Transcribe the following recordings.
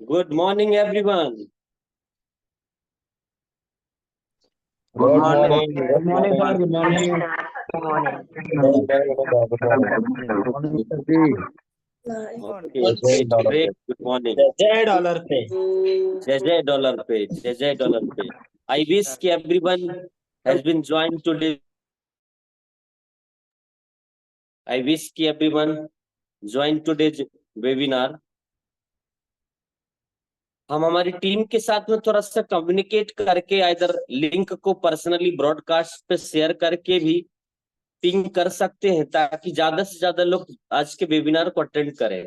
Good morning, everyone. Good Good morning. morning. Good morning, sir. Good morning. Good morning. Good morning, Mr. P. Okay, जय great, dollar पे great. Good morning. जय dollar पे। Jai dollar pay. Jai dollar pay. I wish everyone has been joined today. I wish everyone joined today's webinar. हम हमारी team के साथ में थोड़ा सा कम्युनिकेट करके इधर लिंक को पर्सनली ब्रॉडकास्ट पे शेयर करके भी पिंग कर सकते हैं ताकि ज्यादा से ज्यादा लोग आज के वेबिनार को अटेंड करें।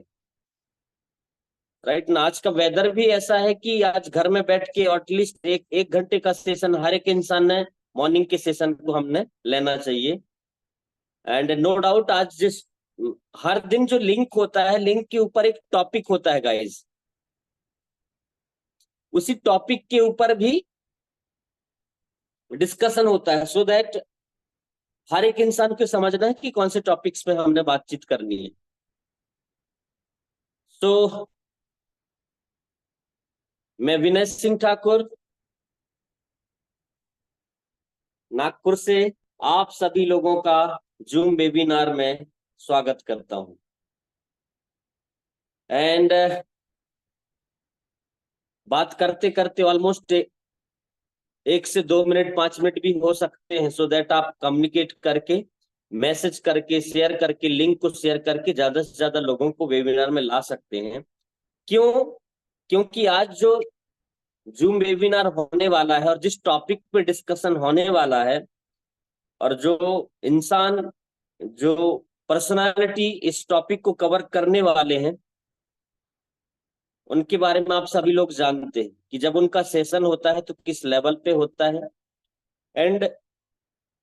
राइट ना, आज का वेदर भी ऐसा है कि आज घर में बैठ के एटलीस्ट एक घंटे का सेशन हर एक इंसान ने मॉर्निंग के सेशन को हमने लेना चाहिए। एंड नो डाउट आज जिस हर दिन जो लिंक होता है, लिंक के ऊपर एक टॉपिक होता है गाइस, उसी टॉपिक के ऊपर भी डिस्कशन होता है सो दैट हर एक इंसान को समझना है कि कौन से टॉपिक्स पे हमने बातचीत करनी है। तो मैं विनय सिंह ठाकुर नागपुर से आप सभी लोगों का जूम वेबिनार में स्वागत करता हूं। एंड बात करते करते ऑलमोस्ट 1 से 2 मिनट 5 मिनट भी हो सकते हैं सो दैट आप कम्युनिकेट करके मैसेज करके शेयर करके लिंक को शेयर करके ज्यादा से ज्यादा लोगों को वेबिनार में ला सकते हैं। क्यों? क्योंकि आज जो जूम वेबिनार होने वाला है और जिस टॉपिक पे डिस्कशन होने वाला है और जो इंसान जो पर्सनालिटी इस टॉपिक को कवर करने वाले हैं उनके बारे में आप सभी लोग जानते हैं कि जब उनका सेशन होता है तो किस लेवल पे होता है। एंड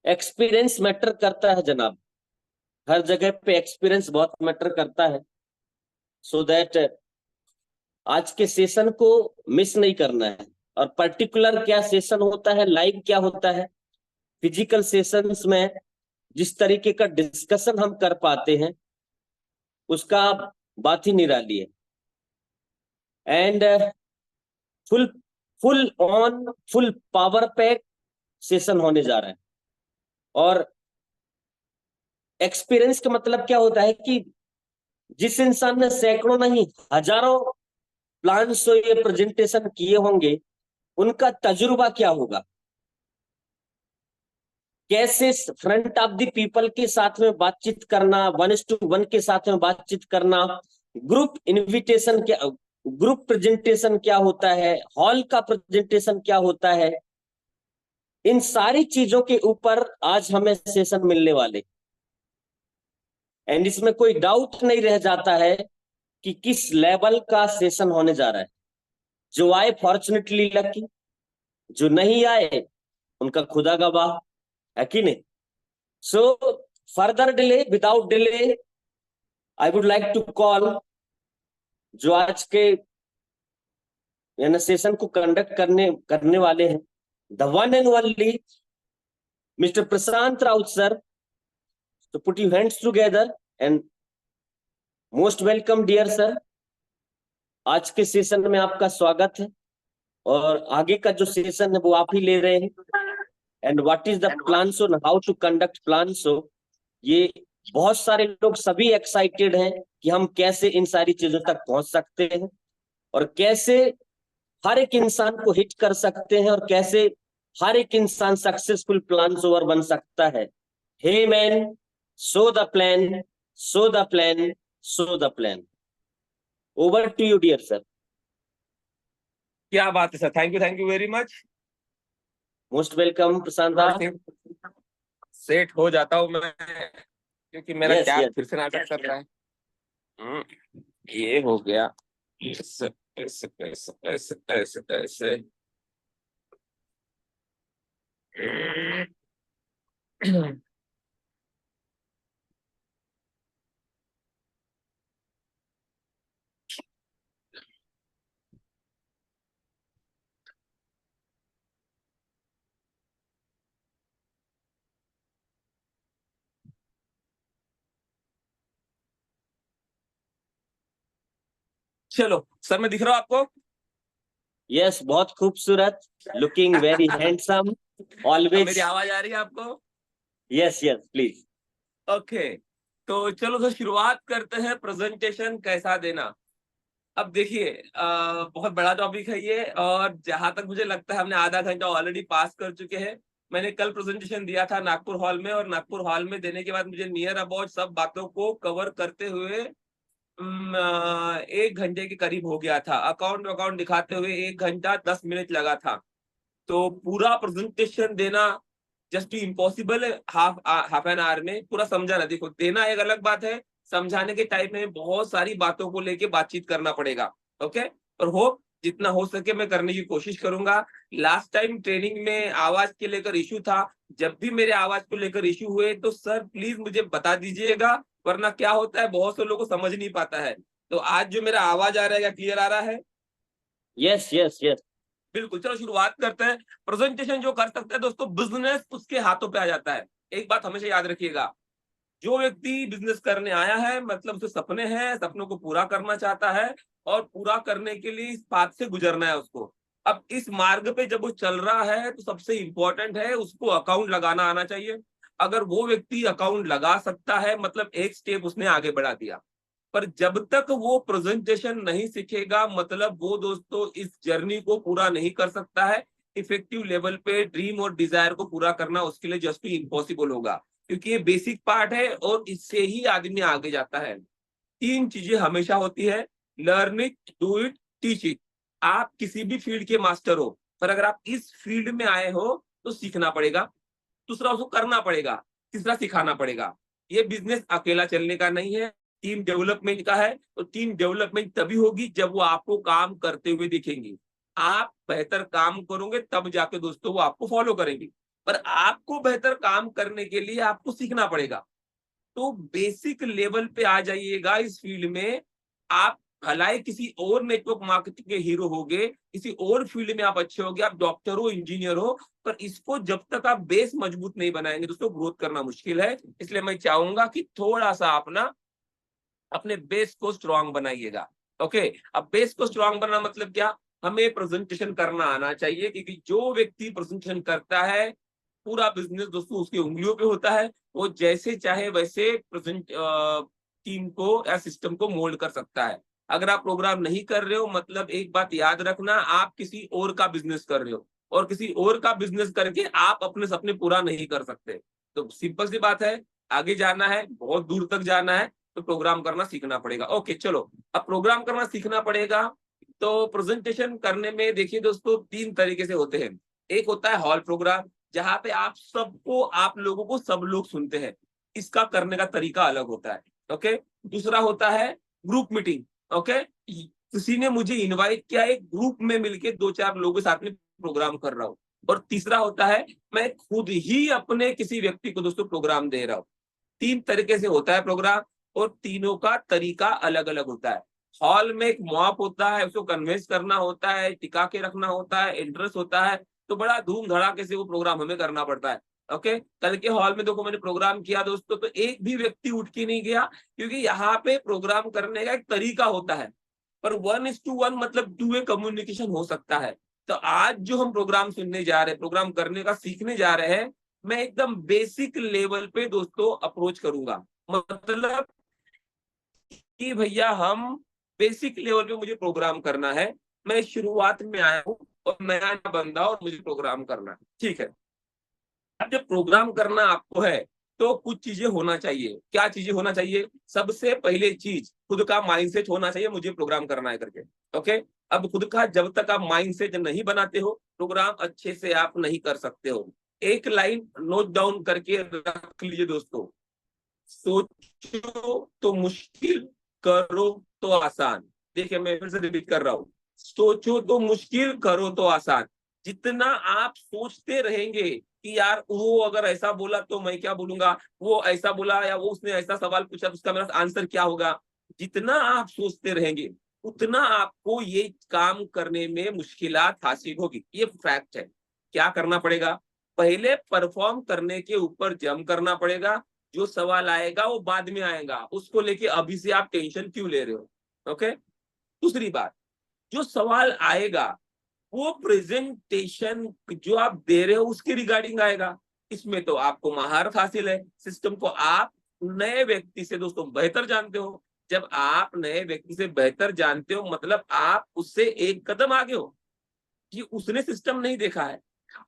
एक्सपीरियंस मैटर करता है जनाब, हर जगह पे एक्सपीरियंस बहुत मैटर करता है सो दैट आज के सेशन को मिस नहीं करना है। और पर्टिकुलर क्या सेशन होता है, लाइव क्या होता है, फिजिकल सेशंस में जिस तरीके का डिस्कशन हम कर पाते हैं उसका बात ही निराली है। And full full on full power pack session होने जा रहा है। और एक्सपीरियंस का मतलब क्या होता है कि जिस इंसान ने सैकड़ों नहीं हजारों प्लान्स तो ये प्रेजेंटेशन किए होंगे, उनका तजुर्बा क्या होगा, कैसे फ्रंट ऑफ द पीपल के साथ में बातचीत करना, 1:1 के साथ में बातचीत करना, ग्रुप इनविटेशन क्या, ग्रुप प्रेजेंटेशन क्या होता है, हॉल का प्रेजेंटेशन क्या होता है, इन सारी चीजों के ऊपर आज हमें सेशन मिलने वाले। एंड इसमें कोई डाउट नहीं रह जाता है कि किस लेवल का सेशन होने जा रहा है। जो आए फॉर्चुनेटली लकी, जो नहीं आए उनका खुदा गवाह, है कि नहीं। So further delay without delay I would like to call जो आज के सेशन को कंडक्ट करने वाले हैं, the one and only mister Prashant Raut sir. तो put you hands together and most welcome dear sir. आज के सेशन में आपका स्वागत है और आगे का जो सेशन है वो आप ही ले रहे हैं। And what is the plan so, how to conduct plan so, ये बहुत सारे लोग सभी एक्साइटेड हैं कि हम कैसे इन सारी चीजों तक पहुंच सकते हैं और कैसे हर एक इंसान को हिट कर सकते हैं और कैसे हर एक इंसान सक्सेसफुल प्लान ओवर बन सकता है। Hey man, so the plan, so the plan, so the plan. Over to you dear sir. क्या बात है sir, thank you very much. Most welcome Prashant. Set हो जाता हूँ मैं क्योंकि मेरा यस टैब यस फिर से नाटक कर रहा है। ये हो गया ऐसे ऐसे ऐसे ऐसे ऐसे ऐसे। चलो सर, मैं दिख रहा हूँ आपको? यस, बहुत खूबसूरत, लुकिंग वेरी हैंडसम, अब ऑलवेज। मेरी आवाज आ रही है आपको? Yes yes please. ओके, तो चलो तो शुरुआत करते हैं, प्रेजेंटेशन कैसा देना। अब देखिए, बहुत बड़ा टॉपिक है ये, और जहां तक मुझे लगता है हमने आधा घंटा ऑलरेडी पास कर चुके हैं। मैंने कल प्रेजेंटेशन दिया था नागपुर हॉल में, और नागपुर हॉल में देने के बाद मुझे नियर अबाउट सब बातों को कवर करते हुए 1 घंटे के करीब हो गया था। अकाउंट अकाउंट दिखाते हुए 1 घंटा 10 मिनट लगा था। तो पूरा प्रेजेंटेशन देना जस्ट इम्पॉसिबल है हाफ एन आवर में पूरा समझाना। देखो, देना एक अलग बात है, समझाने के टाइम में बहुत सारी बातों को लेके बातचीत करना पड़ेगा। ओके, और होप जितना हो सके मैं करने की कोशिश करूंगा। लास्ट टाइम ट्रेनिंग में आवाज के लेकर इशू था, जब भी मेरे आवाज को लेकर इशू हुए तो सर प्लीज मुझे बता दीजिएगा, वरना क्या होता है बहुत से लोगों को समझ नहीं पाता है। तो आज जो मेरा आवाज आ रहा है, क्या क्लियर आ रहा है? Yes yes yes. बिल्कुल, चलो शुरुआत करते हैं। प्रेजेंटेशन जो कर सकता है दोस्तों, बिजनेस उसके हाथों पे आ जाता है। एक बात हमेशा याद रखिएगा, जो व्यक्ति बिजनेस करने आया है मतलब उसे सपने हैं, सपनों को पूरा करना चाहता है, और पूरा करने के लिए इस पाथ से गुजरना है उसको। अब इस मार्ग पे जब वो चल रहा है तो सबसे इंपॉर्टेंट है उसको अकाउंट लगाना आना चाहिए। अगर वो व्यक्ति अकाउंट लगा सकता है मतलब एक स्टेप उसने आगे बढ़ा दिया। पर जब तक वो प्रेजेंटेशन नहीं सीखेगा मतलब वो दोस्तों इस जर्नी को पूरा नहीं कर सकता है। इफेक्टिव लेवल पे ड्रीम और डिजायर को पूरा करना उसके लिए जस्ट इम्पॉसिबल होगा, क्योंकि ये बेसिक पार्ट है और इससे ही आदमी आगे जाता है। 3 चीजें हमेशा होती है, learn it, do it, teach it. आप किसी भी फील्ड के मास्टर हो, पर अगर आप इस फील्ड में आए हो तो सीखना पड़ेगा, दूसरा उसको करना पड़ेगा, तीसरा सिखाना पड़ेगा। ये बिजनेस अकेला चलने का नहीं है, टीम डेवलपमेंट का है। तो टीम डेवलपमेंट तभी होगी जब वो आपको काम करते हुए दिखेंगे। आप बेहतर काम करोगे तब जाके दोस्तों वो आपको फॉलो करेंगे। पर आपको बेहतर काम करने के लिए आपको सीखना पड़ेगा। तो बेसिक लेवल पे आ जाइएगा इस फील्ड में। आप भलाई किसी और नेटवर्क मार्केटिंग के हीरो होगे, किसी और फील्ड में आप अच्छे होगे, आप डॉक्टर हो, इंजीनियर हो, पर इसको जब तक आप बेस मजबूत नहीं बनाएंगे दोस्तों ग्रोथ करना मुश्किल है। इसलिए मैं चाहूंगा कि थोड़ा सा अपना अपने बेस को स्ट्रांग बनाइएगा। ओके, अब बेस को स्ट्रांग बनाना मतलब क्या? हमें प्रेजेंटेशन करना आना चाहिए, क्योंकि जो व्यक्ति प्रेजेंटेशन करता है पूरा बिजनेस दोस्तों उसकी उंगलियों पे होता है। वो जैसे चाहे वैसे प्रेजेंट टीम को या सिस्टम को मोल्ड कर सकता है। अगर आप प्रोग्राम नहीं कर रहे हो मतलब एक बात याद रखना, आप किसी और का बिजनेस कर रहे हो, और किसी और का बिजनेस करके आप अपने सपने पूरा नहीं कर सकते। तो सिंपल सी बात है, आगे जाना है, बहुत दूर तक जाना है, तो प्रोग्राम करना सीखना पड़ेगा। ओके चलो, अब प्रोग्राम करना सीखना पड़ेगा। तो प्रेजेंटेशन करने में देखिए दोस्तों 3 तरीके से होते हैं। एक होता है हॉल प्रोग्राम, जहां पे आप सबको, आप लोगों को सब लोग सुनते हैं, इसका करने का तरीका अलग होता है। ओके, दूसरा होता है ग्रुप मीटिंग। ओके, किसी ने मुझे इनवाइट किया, एक ग्रुप में मिलके 2-4 लोगों के साथ में प्रोग्राम कर रहा हूँ। और तीसरा होता है मैं खुद ही अपने किसी व्यक्ति को दोस्तों प्रोग्राम दे रहा हूँ। 3 तरीके से होता है प्रोग्राम, और तीनों का तरीका अलग अलग होता है। हॉल में एक मॉप होता है, उसको कन्वेंस करना होता है, टिका के रखना होता है, इंटरेस्ट होता है, तो बड़ा धूम धड़ाके से वो प्रोग्राम हमें करना पड़ता है। ओके, कल के हॉल में देखो मैंने प्रोग्राम किया दोस्तों, तो एक भी व्यक्ति उठ के नहीं गया, क्योंकि यहाँ पे प्रोग्राम करने का एक तरीका होता है। पर 1:1 मतलब 2 वे कम्युनिकेशन हो सकता है। तो आज जो हम प्रोग्राम सुनने जा रहे हैं, प्रोग्राम करने का सीखने जा रहे हैं, मैं एकदम बेसिक लेवल पे दोस्तों अप्रोच करूंगा। मतलब कि भैया हम बेसिक लेवल पे मुझे प्रोग्राम करना है, मैं शुरुआत में आया हूँ और नया बंदा और मुझे प्रोग्राम करना है। ठीक है, अब जब प्रोग्राम करना आपको है तो कुछ चीजें होना चाहिए। क्या चीजें होना चाहिए? सबसे पहले चीज खुद का माइंडसेट होना चाहिए, मुझे प्रोग्राम करना है करके। ओके, अब खुद का जब तक आप माइंडसेट नहीं बनाते हो प्रोग्राम अच्छे से आप नहीं कर सकते हो। एक लाइन नोट डाउन करके रख लीजिए दोस्तों, सोचो तो मुश्किल, करो तो आसान। देखिए मैं फिर से रिपीट कर रहा हूँ, सोचो तो मुश्किल, करो तो आसान। जितना आप सोचते रहेंगे कि यार वो अगर ऐसा बोला तो मैं क्या बोलूंगा, वो ऐसा बोला या वो उसने ऐसा सवाल पूछा तो उसका मेरा आंसर क्या होगा, जितना आप सोचते रहेंगे उतना आपको ये काम करने में मुश्किलात हासिल होगी। ये फैक्ट है। क्या करना पड़ेगा? पहले परफॉर्म करने के ऊपर जम करना पड़ेगा। जो सवाल आएगा वो बाद में आएगा, उसको लेके अभी से आप टेंशन क्यों ले रहे हो? ओके, दूसरी बात, जो सवाल आएगा वो प्रेजेंटेशन जो आप दे रहे हो उसके रिगार्डिंग आएगा। इसमें तो आपको महारत हासिल है, सिस्टम को आप नए व्यक्ति से दोस्तों बेहतर जानते हो। जब आप नए व्यक्ति से बेहतर जानते हो मतलब आप उससे एक कदम आगे हो कि उसने सिस्टम नहीं देखा है,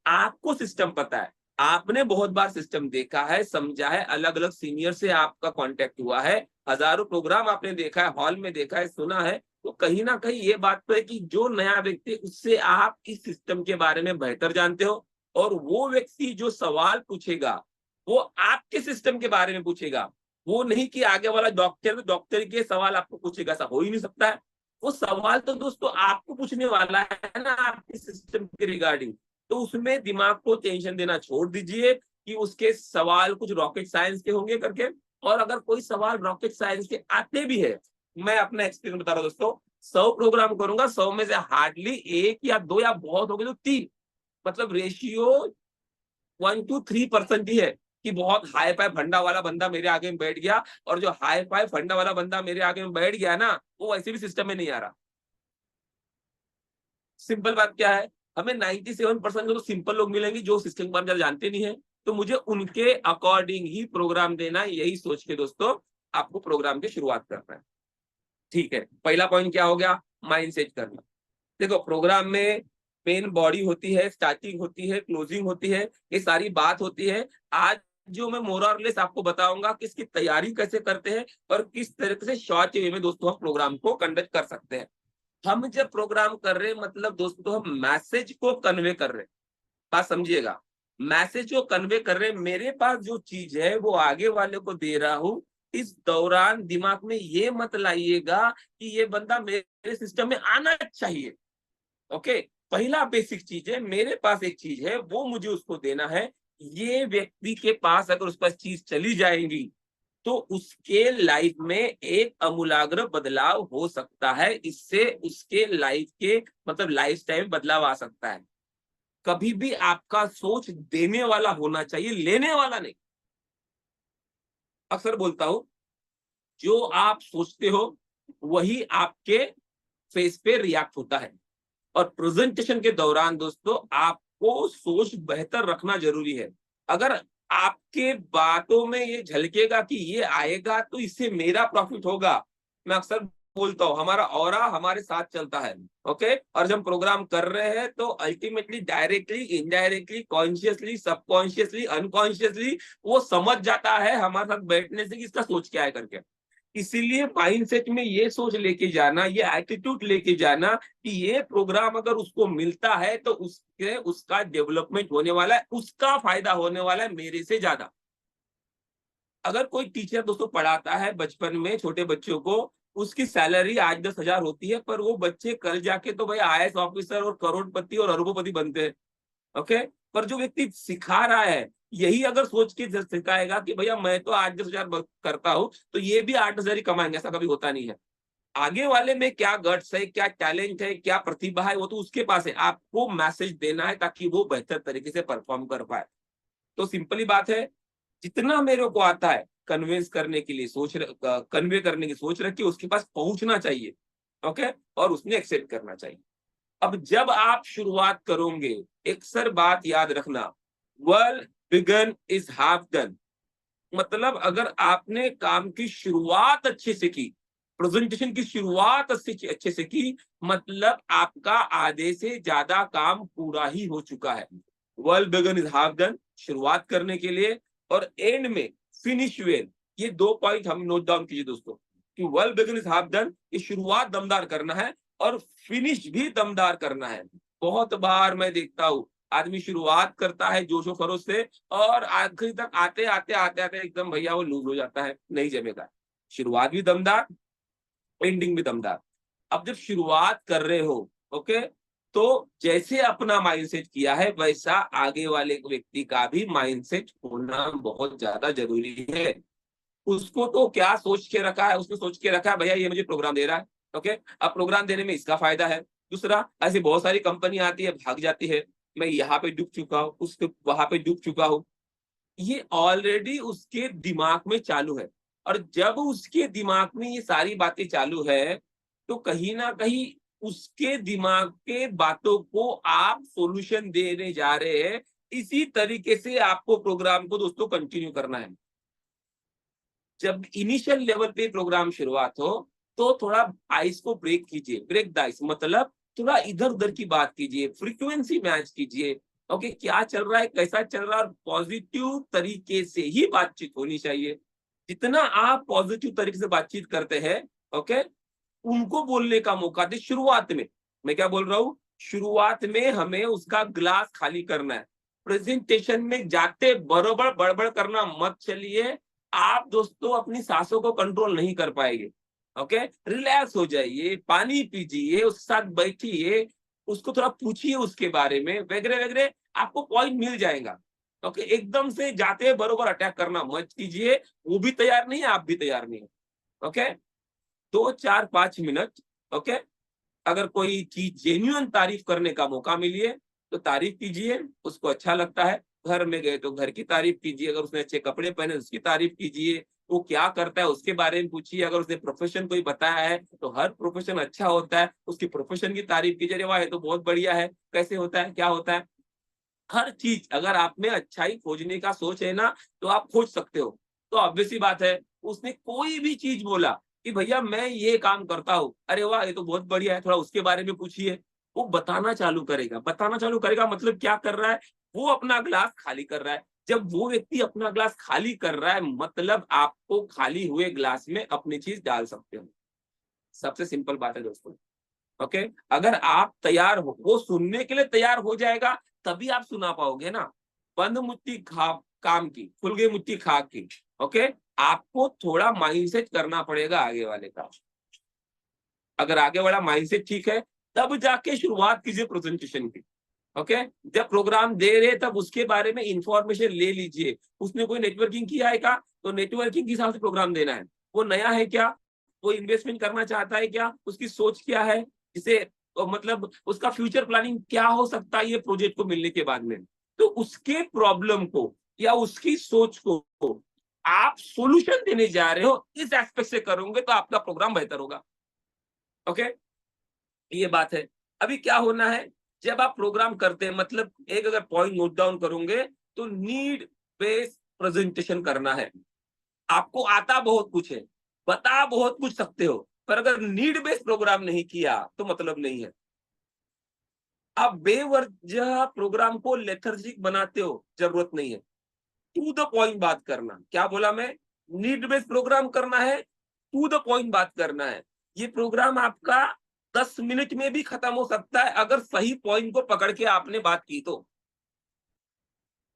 आपको सिस्टम पता है, आपने बहुत बार सिस्टम देखा है, समझा है, अलग अलग सीनियर से आपका कांटेक्ट हुआ है, हजारों प्रोग्राम आपने देखा है, हॉल में देखा है, सुना है। तो कहीं ना कहीं ये बात तो है कि जो नया व्यक्ति उससे आप इस सिस्टम के बारे में बेहतर जानते हो, और वो व्यक्ति जो सवाल पूछेगा वो आपके सिस्टम के बारे में पूछेगा। वो नहीं कि आगे वाला डॉक्टर के सवाल आपको पूछेगा, ऐसा हो ही नहीं सकता है। वो सवाल तो दोस्तों आपको पूछने वाला है ना आपके सिस्टम के रिगार्डिंग। तो उसमें दिमाग को टेंशन देना छोड़ दीजिए कि उसके सवाल कुछ रॉकेट साइंस के होंगे करके। और अगर कोई सवाल रॉकेट साइंस के आते भी है, मैं अपना एक्सपीरियंस बता रहा हूं दोस्तों, 100 प्रोग्राम करूंगा, 100 में से हार्डली 1 या 2 या बहुत हो गए तो 3, मतलब रेशियो 1 to 3% ही है कि बहुत हाई फाई फंडा वाला बंदा मेरे आगे में बैठ गया, और जो हाई फाई फंडा वाला बंदा मेरे आगे में बैठ गया ना वो वैसे भी सिस्टम में नहीं आ रहा। सिंपल बात क्या है, हमें 97% तो सिंपल लोग मिलेंगे जो सिस्टम के बारे में जानते नहीं है। तो मुझे उनके अकॉर्डिंग ही प्रोग्राम देना है, यही सोच के दोस्तों आपको प्रोग्राम की शुरुआत करना है। ठीक है, पहला पॉइंट क्या हो गया, माइंड सेट करना। देखो प्रोग्राम में मेन बॉडी होती है, स्टार्टिंग होती है, क्लोजिंग होती है, ये सारी बात होती है। आज जो मैं मोर और लेस आपको बताऊंगा कि इसकी तैयारी कैसे करते हैं और किस तरीके से शॉर्ट वे में दोस्तों हम प्रोग्राम को कंडक्ट कर सकते हैं। हम जब प्रोग्राम कर रहे हैं मतलब दोस्तों हम मैसेज को कन्वे कर रहे हैं। बात समझिएगा, मैसेज को कन्वे कर रहे हैं। मेरे पास जो चीज है वो आगे वाले को दे रहा हूं। इस दौरान दिमाग में ये मत लाइएगा कि ये बंदा मेरे सिस्टम में आना चाहिए। ओके, पहला बेसिक चीज है, मेरे पास एक चीज है वो मुझे उसको देना है। ये व्यक्ति के पास अगर उस पास चीज चली जाएगी तो उसके लाइफ में एक अमूलाग्र बदलाव हो सकता है। इससे उसके लाइफ के मतलब लाइफ स्टाइल में बदलाव आ सकता है। कभी भी आपका सोच देने वाला होना चाहिए, लेने वाला नहीं। अक्सर बोलता हूं, जो आप सोचते हो वही आपके फेस पे रिएक्ट होता है। और प्रेजेंटेशन के दौरान दोस्तों आपको सोच बेहतर रखना जरूरी है। अगर आपके बातों में ये झलकेगा कि ये आएगा तो इससे मेरा प्रॉफिट होगा, मैं अक्सर बोलता हूँ हमारा ऑरा हमारे साथ चलता है। ओके, और जब हम प्रोग्राम कर रहे हैं तो ultimately directly indirectly consciously subconsciously unconsciously वो समझ जाता है हमारे साथ बैठने से कि इसका सोच क्या है करके। इसीलिए माइंडसेट में ये सोच लेके जाना, ये एटीट्यूड लेके जाना कि ये प्रोग्राम अगर उसको मिलता है तो उसका डेवलपमेंट होने वाला है, उसका फायदा होने वाला है मेरे से ज्यादा। अगर कोई टीचर दोस्तों पढ़ाता है बचपन में छोटे बच्चों को, उसकी सैलरी आज 10,000 होती है, पर वो बच्चे कल जाके तो भाई IAS ऑफिसर और करोड़पति और अरबोपति बनते हैं। ओके, पर जो व्यक्ति सिखा रहा है यही अगर सोच के सिखाएगा कि भैया मैं तो 8-10 हजार करता हूं तो ये भी 8-10 हजार ही कमाएंगे, ऐसा कभी होता नहीं है। आगे वाले में क्या गट्स है, क्या टैलेंट है, क्या प्रतिभा है, वो तो उसके पास है। आपको मैसेज देना है ताकि वो बेहतर तरीके से परफॉर्म कर पाए। तो सिंपली बात है, जितना मेरे को आता है कन्विंस करने के लिए कन्वे करने की सोच रखिए, उसके पास पहुंचना चाहिए। ओके, और उसने एक्सेप्ट करना चाहिए। अब जब आप शुरुआत करोगे, अक्सर बात याद रखना, well begun is half done. मतलब अगर आपने काम की शुरुआत अच्छे से की, प्रेजेंटेशन की शुरुआत अच्छे से की, मतलब आपका आधे से ज्यादा काम पूरा ही हो चुका है। Well begun is half done, शुरुआत करने के लिए, और एंड में फिनिश वेल। ये 2 पॉइंट हम नोट डाउन कीजिए दोस्तों कि well begun is half done, ये शुरुआत दमदार करना है और फिनिश भी दमदार करना है। बहुत बार मैं देखता हूं आदमी शुरुआत करता है जोशो खरोश से और आखिरी तक आते आते आते आते एकदम भैया वो लूज हो जाता है, नहीं जमेगा। शुरुआत भी दमदार, एंडिंग भी दमदार। अब जब शुरुआत कर रहे हो, ओके, तो जैसे अपना माइंडसेट किया है वैसा आगे वाले व्यक्ति का भी माइंडसेट होना बहुत ज्यादा जरूरी है। उसको तो क्या सोच के रखा है, उसने सोच के रखा है भैया ये मुझे प्रोग्राम दे रहा है। ओके, अब प्रोग्राम देने में इसका फायदा है। दूसरा, ऐसी बहुत सारी कंपनी आती है भाग जाती है, मैं यहाँ पे डूब चुका हूँ, उसके वहां पे डूब चुका हूँ। ये ऑलरेडी उसके दिमाग में चालू है। और जब उसके दिमाग में ये सारी बातें चालू है तो कहीं ना कहीं उसके दिमाग के बातों को आप सॉल्यूशन देने जा रहे हैं। इसी तरीके से आपको प्रोग्राम को दोस्तों कंटिन्यू करना है। जब इनिशियल लेवल पे प्रोग्राम शुरुआत हो तो थोड़ा आइस को ब्रेक कीजिए, ब्रेक द आइस मतलब थोड़ा इधर उधर की बात कीजिए, फ्रीक्वेंसी मैच कीजिए। ओके, क्या चल रहा है, कैसा चल रहा है, और पॉजिटिव तरीके से ही बातचीत होनी चाहिए। जितना आप पॉजिटिव तरीके से बातचीत करते हैं, ओके, उनको बोलने का मौका दे शुरुआत में। मैं क्या बोल रहा हूँ, शुरुआत में हमें उसका ग्लास खाली करना है। प्रेजेंटेशन में जाते बरोबर बड़बड़ करना मत चलिए। आप दोस्तों अपनी सांसों को कंट्रोल नहीं कर पाएंगे। ओके, रिलैक्स हो जाइए, पानी पीजिए, उसके साथ बैठिए, उसको थोड़ा पूछिए उसके बारे में, वगैरह वगैरह, आपको पॉइंट मिल जाएगा। ओके, एकदम से जाते बरोबर अटैक करना मत कीजिए। वो भी तैयार नहीं है, आप भी तैयार नहीं है। ओके, 2-4-5 मिनट, ओके, अगर कोई चीज जेन्युइन तारीफ करने का मौका मिलिए तो तारीफ कीजिए, उसको अच्छा लगता है। घर में गए तो घर की तारीफ कीजिए, अगर उसने अच्छे कपड़े पहने उसकी तारीफ कीजिए, वो क्या करता है उसके बारे में पूछिए, अगर उसने प्रोफेशन कोई बताया है तो हर प्रोफेशन अच्छा होता है, उसकी प्रोफेशन की तारीफ कीजिए, अरे वाह ये तो बहुत बढ़िया है, कैसे होता है, क्या होता है। हर चीज अगर आप में अच्छाई खोजने का सोच है ना तो आप खोज सकते हो। तो ऑब्वियस सी बात है, उसने कोई भी चीज बोला कि भैया मैं ये काम करता हूँ, अरे वाह ये तो बहुत बढ़िया है, थोड़ा उसके बारे में पूछिए। वो बताना चालू करेगा, बताना चालू करेगा मतलब क्या कर रहा है, वो अपना ग्लास खाली कर रहा है। जब वो व्यक्ति अपना ग्लास खाली कर रहा है मतलब आपको खाली हुए ग्लास में अपनी चीज डाल सकते हो। सबसे सिंपल बात है दोस्तों। ओके, अगर आप तैयार हो, वो सुनने के लिए तैयार हो जाएगा तभी आप सुना पाओगे ना। बंद मुट्ठी खा काम की, खुल गई मुट्ठी खा की। ओके, आपको थोड़ा माइंडसेट करना पड़ेगा आगे वाले का। अगर आगे वाला माइंडसेट ठीक है तब जाके शुरुआत कीजिए प्रेजेंटेशन की। ओके, जब प्रोग्राम दे रहे तब उसके बारे में इंफॉर्मेशन ले लीजिए। उसने कोई नेटवर्किंग किया है क्या, तो नेटवर्किंग के हिसाब से प्रोग्राम देना है। वो नया है क्या, वो इन्वेस्टमेंट करना चाहता है क्या, उसकी सोच क्या है, जिसे मतलब उसका फ्यूचर प्लानिंग क्या हो सकता है ये प्रोजेक्ट को मिलने के बाद में। तो उसके प्रॉब्लम को या उसकी सोच को आप सॉल्यूशन देने जा रहे हो, इस एस्पेक्ट से करोगे तो आपका प्रोग्राम बेहतर होगा। ओके, ये बात है। अभी क्या होना है, जब आप प्रोग्राम करते हैं मतलब एक अगर पॉइंट नोट डाउन करोगे तो नीड बेस्ड प्रेजेंटेशन करना है। आपको आता बहुत कुछ है, बता बहुत कुछ सकते हो, पर अगर नीड बेस्ड प्रोग्राम नहीं किया तो मतलब नहीं है। आप बेवजह प्रोग्राम को लेथर्जिक बनाते हो, जरूरत नहीं है। टू द पॉइंट बात करना, क्या बोला मैं, नीड बेस्ड प्रोग्राम करना है, टू द पॉइंट बात करना है। ये प्रोग्राम आपका 10 मिनट में भी खत्म हो सकता है अगर सही पॉइंट को पकड़ के आपने बात की तो।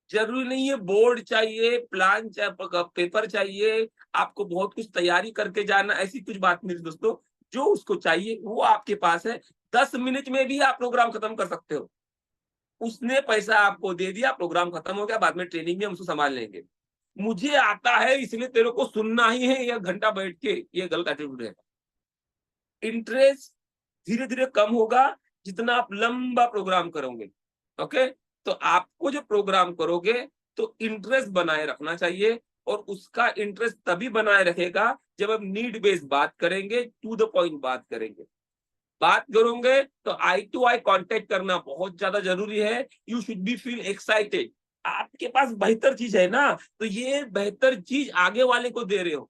जरूरी नहीं है बोर्ड चाहिए, प्लान चाहिए, पेपर चाहिए, आपको बहुत कुछ तैयारी करके जाना, ऐसी कुछ बात नहीं दोस्तों। जो उसको चाहिए वो आपके पास है। 10 मिनट में भी आप प्रोग्राम खत्म कर सकते हो। उसने पैसा आपको दे दिया, प्रोग्राम खत्म हो गया, बाद में ट्रेनिंग में हम उसको संभाल लेंगे। मुझे आता है इसलिए तेरे को सुनना ही है, या घंटा बैठ के, ये गलत एटीट्यूड है। इंटरेस्ट धीरे धीरे कम होगा जितना आप लंबा प्रोग्राम करोगे। ओके, तो आपको जो प्रोग्राम करोगे तो इंटरेस्ट बनाए रखना चाहिए, और उसका इंटरेस्ट तभी बनाए रखेगा जब हम नीड बेस्ड बात करेंगे, टू द पॉइंट बात करेंगे। बात करोगे तो आई टू आई कांटेक्ट करना बहुत ज्यादा जरूरी है। You should be feel excited. आपके पास बेहतर चीज है ना, तो ये बेहतर चीज आगे वाले को दे रहे हो।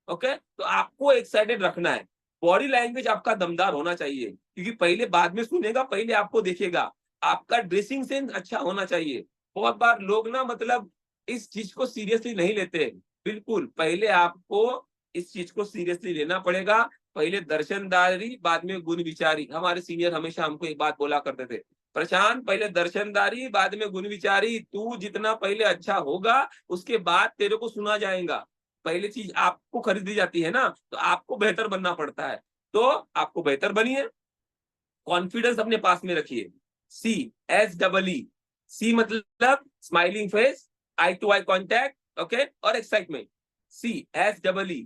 ओके, तो आपको एक्साइटेड रखना है। बॉडी लैंग्वेज आपका दमदार होना चाहिए, क्योंकि पहले बाद में सुनेगा, पहले आपको देखेगा। आपका ड्रेसिंग सेंस अच्छा होना चाहिए। बहुत बार लोग ना मतलब इस चीज को सीरियसली नहीं लेते। बिल्कुल, पहले आपको इस चीज को सीरियसली लेना पड़ेगा। पहले दर्शनदारी बाद में गुण विचारी। हमारे सीनियर हमेशा हमको एक बात बोला करते थे, प्रशांत पहले दर्शनदारी बाद में गुण विचारी। तू जितना पहले अच्छा होगा उसके बाद तेरे को सुना जाएगा। पहले चीज आपको खरीदी जाती है ना, तो आपको बेहतर बनना पड़ता है। तो आपको बेहतर बनिए, कॉन्फिडेंस अपने पास में रखिए। CSEE, सी मतलब smiling face, eye to eye contact, okay, और excitement. CSEE,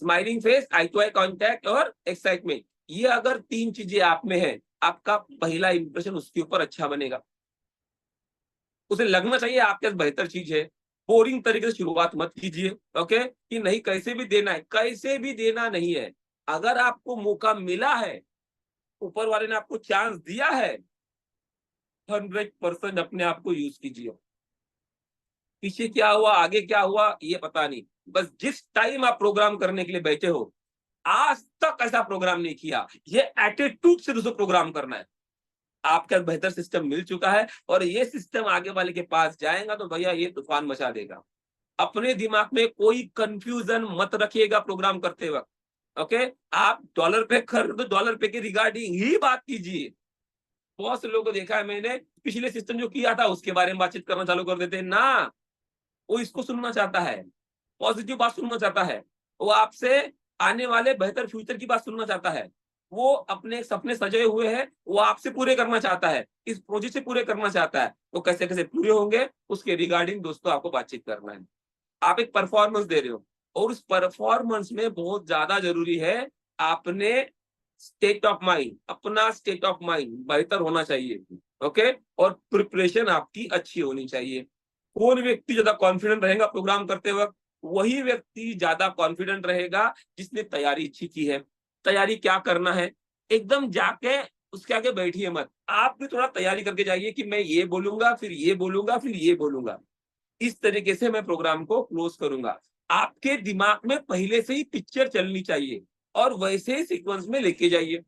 smiling face, eye to eye contact और एक्साइटमेंट। ये अगर 3 चीजें आप में है, आपका पहला इंप्रेशन उसके ऊपर अच्छा बनेगा। उसे लगना चाहिए आपके पास बेहतर चीज है। बोरिंग तरीके से शुरुआत मत कीजिए। ओके, कि नहीं कैसे भी देना है, कैसे भी देना नहीं है। अगर आपको मौका मिला है ऊपर वाले ने आपको चांस दिया है, 100% अपने आप को यूज कीजिए। पीछे क्या हुआ, आगे क्या हुआ, ये पता नहीं। बस जिस टाइम आप प्रोग्राम करने के लिए बैठे हो, आज तक ऐसा प्रोग्राम नहीं किया, ये एटीट्यूड से दोस्तों प्रोग्राम करना है। आपका बेहतर सिस्टम मिल चुका है और ये सिस्टम आगे वाले के पास जाएगा तो भैया ये तूफान मचा देगा। अपने दिमाग में कोई कंफ्यूजन मत रखिएगा प्रोग्राम करते वक्त। ओके, आप डॉलर पे कर तो डॉलर पे के रिगार्डिंग ही बात कीजिए। बहुत से लोगों को देखा है मैंने, पिछले सिस्टम जो किया था उसके बारे में बातचीत करना चालू कर देते हैं ना। वो इसको सुनना चाहता है, पॉजिटिव बात सुनना चाहता है, वो आपसे आने वाले बेहतर फ्यूचर की बात सुनना चाहता है। वो अपने सपने सजे हुए हैं, वो आपसे पूरे करना चाहता है, इस प्रोजेक्ट से पूरे करना चाहता है। तो कैसे कैसे पूरे होंगे उसके रिगार्डिंग दोस्तों आपको बातचीत करना है। आप एक परफॉर्मेंस दे रहे हो और उस परफॉर्मेंस में बहुत ज्यादा जरूरी है आपने स्टेट ऑफ माइंड, अपना स्टेट ऑफ माइंड बेहतर होना चाहिए। ओके, और प्रिपरेशन आपकी अच्छी होनी चाहिए। कौन व्यक्ति ज्यादा कॉन्फिडेंट रहेगा प्रोग्राम करते वक्त, वही व्यक्ति ज्यादा कॉन्फिडेंट रहेगा जिसने तैयारी अच्छी की है। तैयारी क्या करना है, एकदम जाके उसके आगे बैठिए मत, आप भी थोड़ा तैयारी करके जाइए कि मैं ये बोलूंगा, फिर ये बोलूंगा, फिर ये बोलूंगा, इस तरीके से मैं प्रोग्राम को क्लोज करूंगा। आपके दिमाग में पहले से ही पिक्चर चलनी चाहिए और वैसे ही सीक्वेंस में लेके जाइए।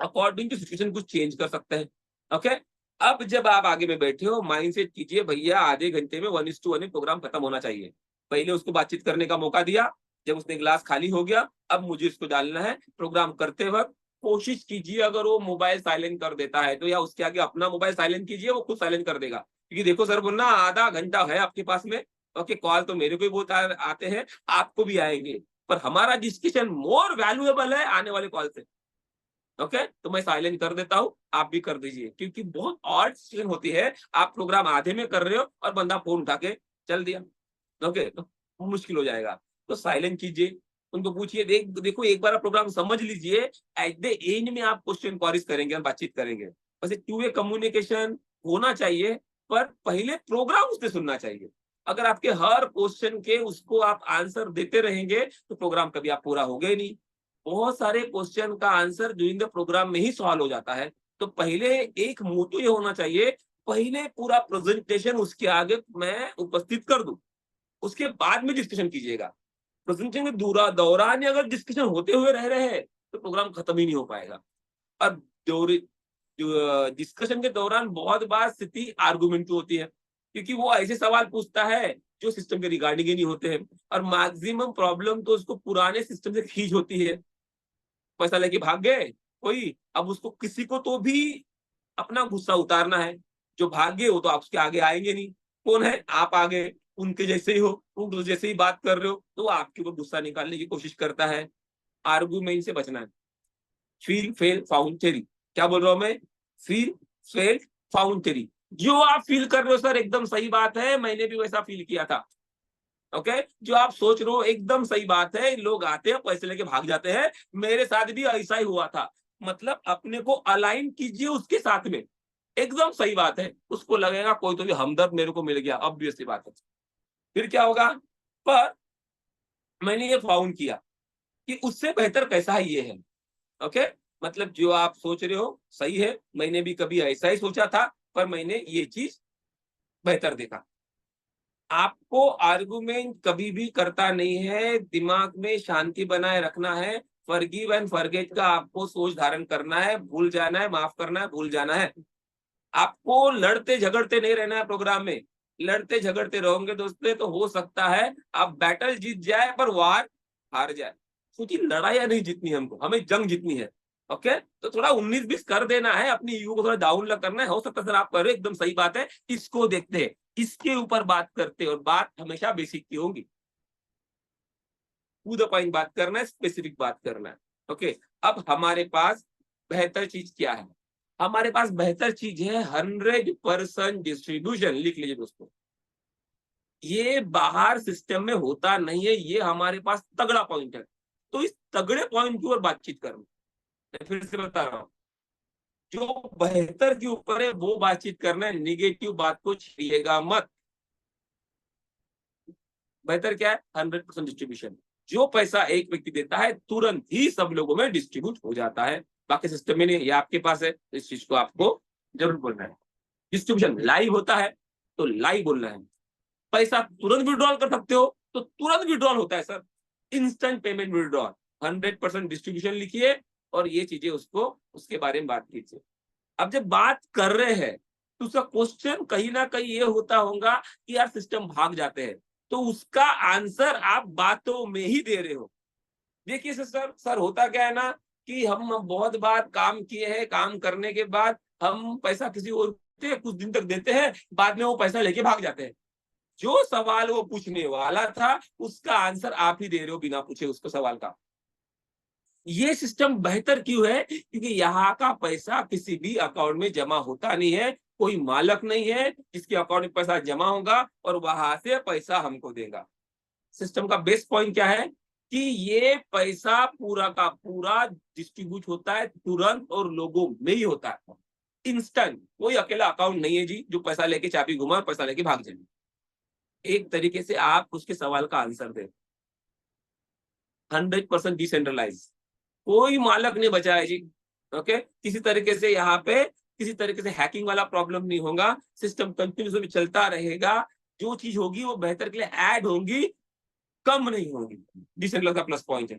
अकॉर्डिंग टू सिचुएशन कुछ चेंज कर सकते हैं। ओके, अब जब आप आगे में बैठे हो, माइंडसेट कीजिए भैया आधे घंटे में 1:1 प्रोग्राम खत्म होना चाहिए। पहले उसको बातचीत करने का मौका दिया, जब उसने गिलास खाली हो गया, अब मुझे इसको डालना है। प्रोग्राम करते वक्त कोशिश कीजिए अगर वो मोबाइल साइलेंट कर देता है तो या उसके आगे अपना मोबाइल साइलेंट कीजिए, वो खुद साइलेंट कर देगा। क्योंकि देखो सर बोलना आधा घंटा है आपके पास में। ओके, कॉल तो मेरे को भी बहुत आते हैं, आपको भी आएंगे, पर हमारा डिस्कशन मोर वैल्यूएबल है आने वाले कॉल से। ओके, तो मैं साइलेंट कर देता हूं, आप भी कर दीजिए। क्योंकि बहुत ऑड सिचुएशन होती है, आप प्रोग्राम आधे में कर रहे हो और बंदा फोन उठा के चल दिया। ओके, तो मुश्किल हो जाएगा। तो साइलेंट कीजिए, उनको पूछिए। देखो एक बार आप प्रोग्राम समझ लीजिए, एट द एंड में आप क्वेश्चन इंक्वायरीज करेंगे और बातचीत करेंगे। बस एक टू वे कम्युनिकेशन होना चाहिए, पर पहले प्रोग्राम उससे सुनना चाहिए। अगर आपके हर क्वेश्चन के उसको आप आंसर देते रहेंगे तो प्रोग्राम कभी आप पूरा होगा ही नहीं। बहुत सारे क्वेश्चन का आंसर ड्यूरिंग द प्रोग्राम में ही सॉल्व हो जाता है। तो पहले एक मोटो ये होना चाहिए, पहले पूरा प्रेजेंटेशन उसके आगे मैं उपस्थित कर दूं, उसके बाद में डिस्कशन कीजिएगा। प्रेजेंटेशन के दौरान ही अगर डिस्कशन होते हुए रह रहे हैं तो प्रोग्राम खत्म ही नहीं हो पाएगा। और डिस्कशन के दौरान बहुत बार स्थिति आर्गुमेंट होती है, क्योंकि वो ऐसे सवाल पूछता है जो सिस्टम के रिगार्डिंग ही नहीं होते हैं। और मैक्सिमम प्रॉब्लम तो उसको पुराने सिस्टम से खींच होती है। पैसा लेके भाग गए कोई, अब उसको किसी को तो भी अपना गुस्सा उतारना है। जो भाग गए वो तो आप उसके आगे आएंगे नहीं। कौन है, आप आगे उनके जैसे ही हो, उनके जैसे ही बात कर रहे हो, तो वो आपके ऊपर गुस्सा निकालने की कोशिश करता है। आर्गुमेंट से बचना है। फील फेल फाउंड थ्योरी, क्या बोल रहा हूं मैं, फील फेल फाउंड थ्योरी। जो आप फील कर रहे हो सर एकदम सही बात है, मैंने भी वैसा फील किया था। ओके, जो आप सोच रहे हो एकदम सही बात है, लोग आते हैं पैसे लेके भाग जाते हैं, मेरे साथ भी ऐसा ही हुआ था। मतलब अपने को अलाइन कीजिए उसके साथ में, एकदम सही बात है। उसको लगेगा कोई तो भी हमदर्द मेरे को मिल गया, ऑब्वियसली बात है। फिर क्या होगा, पर मैंने ये फाउंड किया कि उससे बेहतर कैसा है ये है। ओके, मतलब जो आप सोच रहे हो सही है, मैंने भी कभी ऐसा ही सोचा था, पर मैंने ये चीज बेहतर देखा। आपको आर्गुमेंट कभी भी करता नहीं है, दिमाग में शांति बनाए रखना है। फॉरगिव एंड फॉरगेट का आपको सोच धारण करना है, भूल जाना है, माफ करना है, भूल जाना है। आपको लड़ते झगड़ते नहीं रहना है प्रोग्राम में। लड़ते झगड़ते रहोगे दोस्तों तो हो सकता है आप बैटल जीत जाए पर वार हार जाए। क्योंकि लड़ाई नहीं जीतनी है हमको, हमें जंग जीतनी है। ओके, तो थोड़ा 19-20 कर देना है, अपनी ईगो को थोड़ा डाउन करना है। हो सकता है सर आप कर रहे हो, एकदम सही बात है, इसको देखते हैं, इसके ऊपर बात करते हैं। और बात हमेशा बेसिक की होगी, टू द पॉइंट बात करना है, स्पेसिफिक बात करना है। ओके, अब हमारे पास बेहतर चीज क्या है, हमारे पास बेहतर चीज है 100% डिस्ट्रीब्यूशन। लिख लीजिए दोस्तों, ये बाहर सिस्टम में होता नहीं है, ये हमारे पास तगड़ा पॉइंट है। तो इस तगड़े पॉइंट की ओर बातचीत करना, मैं फिर से बता रहा हूं, जो बेहतर के ऊपर है वो बातचीत करना है, निगेटिव बात को छेड़िएगा मत। बेहतर क्या है, 100% डिस्ट्रीब्यूशन। जो पैसा एक व्यक्ति देता है तुरंत ही सब लोगों में डिस्ट्रीब्यूट हो जाता है। बाकी सिस्टम में नहीं, ये आपके पास है, तो इस चीज को आपको जरूर बोलना है। डिस्ट्रीब्यूशन लाइव होता है तो लाइव बोलना है। पैसा तुरंत विड्रॉल कर सकते हो तो तुरंत विड्रॉल होता है sir, instant payment withdrawal. 100% distribution लिखिए और ये चीजें उसको उसके बारे में बात कीजिए। अब जब बात कर रहे हैं तो उसका क्वेश्चन कहीं ना कहीं ये होता होगा कि यार सिस्टम भाग जाते हैं, तो उसका आंसर आप बातों में ही दे रहे हो। देखिए सर होता क्या है ना कि हम बहुत बार काम किए हैं, काम करने के बाद हम पैसा किसी और को कुछ दिन तक देते हैं, बाद में वो पैसा लेके भाग जाते हैं। जो सवाल वो पूछने वाला था उसका आंसर आप ही दे रहे हो बिना पूछे उसको सवाल का। ये सिस्टम बेहतर क्यों है? क्योंकि यहाँ का पैसा किसी भी अकाउंट में जमा होता नहीं है, कोई मालक नहीं है जिसके अकाउंट में पैसा जमा होगा और वहां से पैसा हमको देगा। सिस्टम का बेस्ट पॉइंट क्या है कि ये पैसा पूरा का पूरा डिस्ट्रीब्यूट होता है तुरंत और लोगों में ही होता है, इंस्टेंट। कोई अकेला अकाउंट नहीं है जी जो पैसा लेके चाबी घुमा और पैसा लेके भाग जाए। एक तरीके से आप उसके सवाल का आंसर दें। 100% डिसेंट्रलाइज, कोई मालक नहीं बचा है जी। ओके, किसी तरीके से यहाँ पे किसी तरीके से हैकिंग वाला प्रॉब्लम नहीं होगा, सिस्टम कंटिन्यूसली चलता रहेगा। जो चीज होगी वो बेहतर के लिए ऐड होगी, कम नहीं होगी। डिसेंट्रलाइज का प्लस पॉइंट है।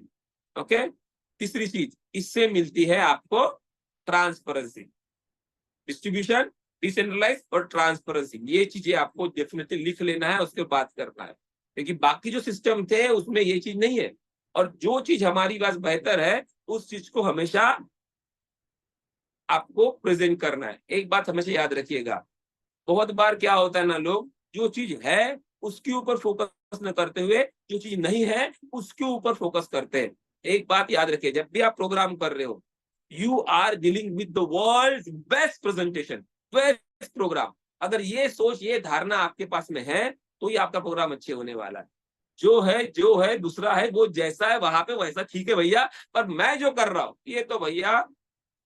ओके, तीसरी चीज इससे मिलती है आपको ट्रांसपेरेंसी। डिस्ट्रीब्यूशन, डिसेंट्रलाइज और ट्रांसपेरेंसी, ये चीजें आपको डेफिनेटली लिख लेना है, उसके बाद करना है। क्योंकि बाकी जो सिस्टम थे उसमें ये चीज नहीं है, और जो चीज हमारी पास बेहतर है उस चीज को हमेशा आपको प्रेजेंट करना है। एक बात हमेशा याद रखिएगा, बहुत बार क्या होता है ना, लोग जो चीज है उसके ऊपर फोकस न करते हुए जो चीज नहीं है उसके ऊपर फोकस करते हैं। एक बात याद रखिए, जब भी आप प्रोग्राम कर रहे हो, you are dealing with the world best presentation, best program. अगर ये सोच, ये धारणा आपके पास में है तो ये आपका प्रोग्राम अच्छे होने वाला है। जो है दूसरा है, वो जैसा है वहां पे वैसा ठीक है भैया, पर मैं जो कर रहा हूं ये तो भैया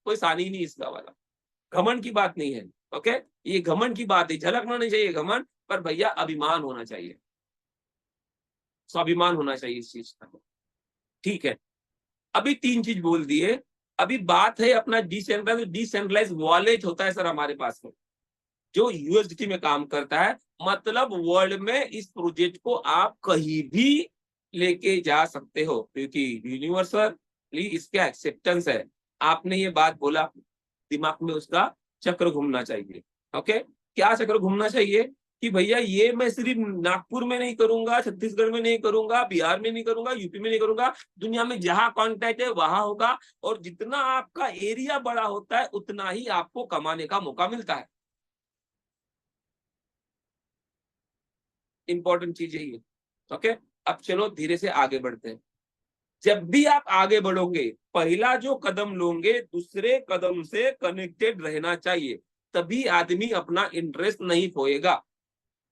कोई सानी ही नहीं इसका वाला। घमंड की बात नहीं है। ओके, ये घमंड की बात है, झलकना नहीं चाहिए घमंड, पर भैया अभिमान होना चाहिए, स्वाभिमान होना चाहिए इस चीज का। ठीक है, अभी 3 चीज बोल दिए। अभी बात है अपना डिसेंट्रलाइज वॉलेट होता है सर हमारे पास में, जो यूएसडीटी में काम करता है। मतलब वर्ल्ड में इस प्रोजेक्ट को आप कहीं भी लेके जा सकते हो, क्योंकि यूनिवर्सली इसका एक्सेप्टेंस है। आपने ये बात बोला, दिमाग में उसका चक्र घूमना चाहिए। ओके, क्या चक्र घूमना चाहिए कि भैया ये मैं सिर्फ नागपुर में नहीं करूंगा, छत्तीसगढ़ में नहीं करूंगा, बिहार में नहीं करूंगा, यूपी में नहीं करूंगा, दुनिया में जहां कॉन्टैक्ट है वहां होगा। और जितना आपका एरिया बड़ा होता है उतना ही आपको कमाने का मौका मिलता है। इंपॉर्टेंट चीज यही है। ओके, अब चलो धीरे से आगे बढ़ते हैं। जब भी आप आगे बढ़ोगे, पहला जो कदम लोगे दूसरे कदम से कनेक्टेड रहना चाहिए, तभी आदमी अपना इंटरेस्ट नहीं खोएगा।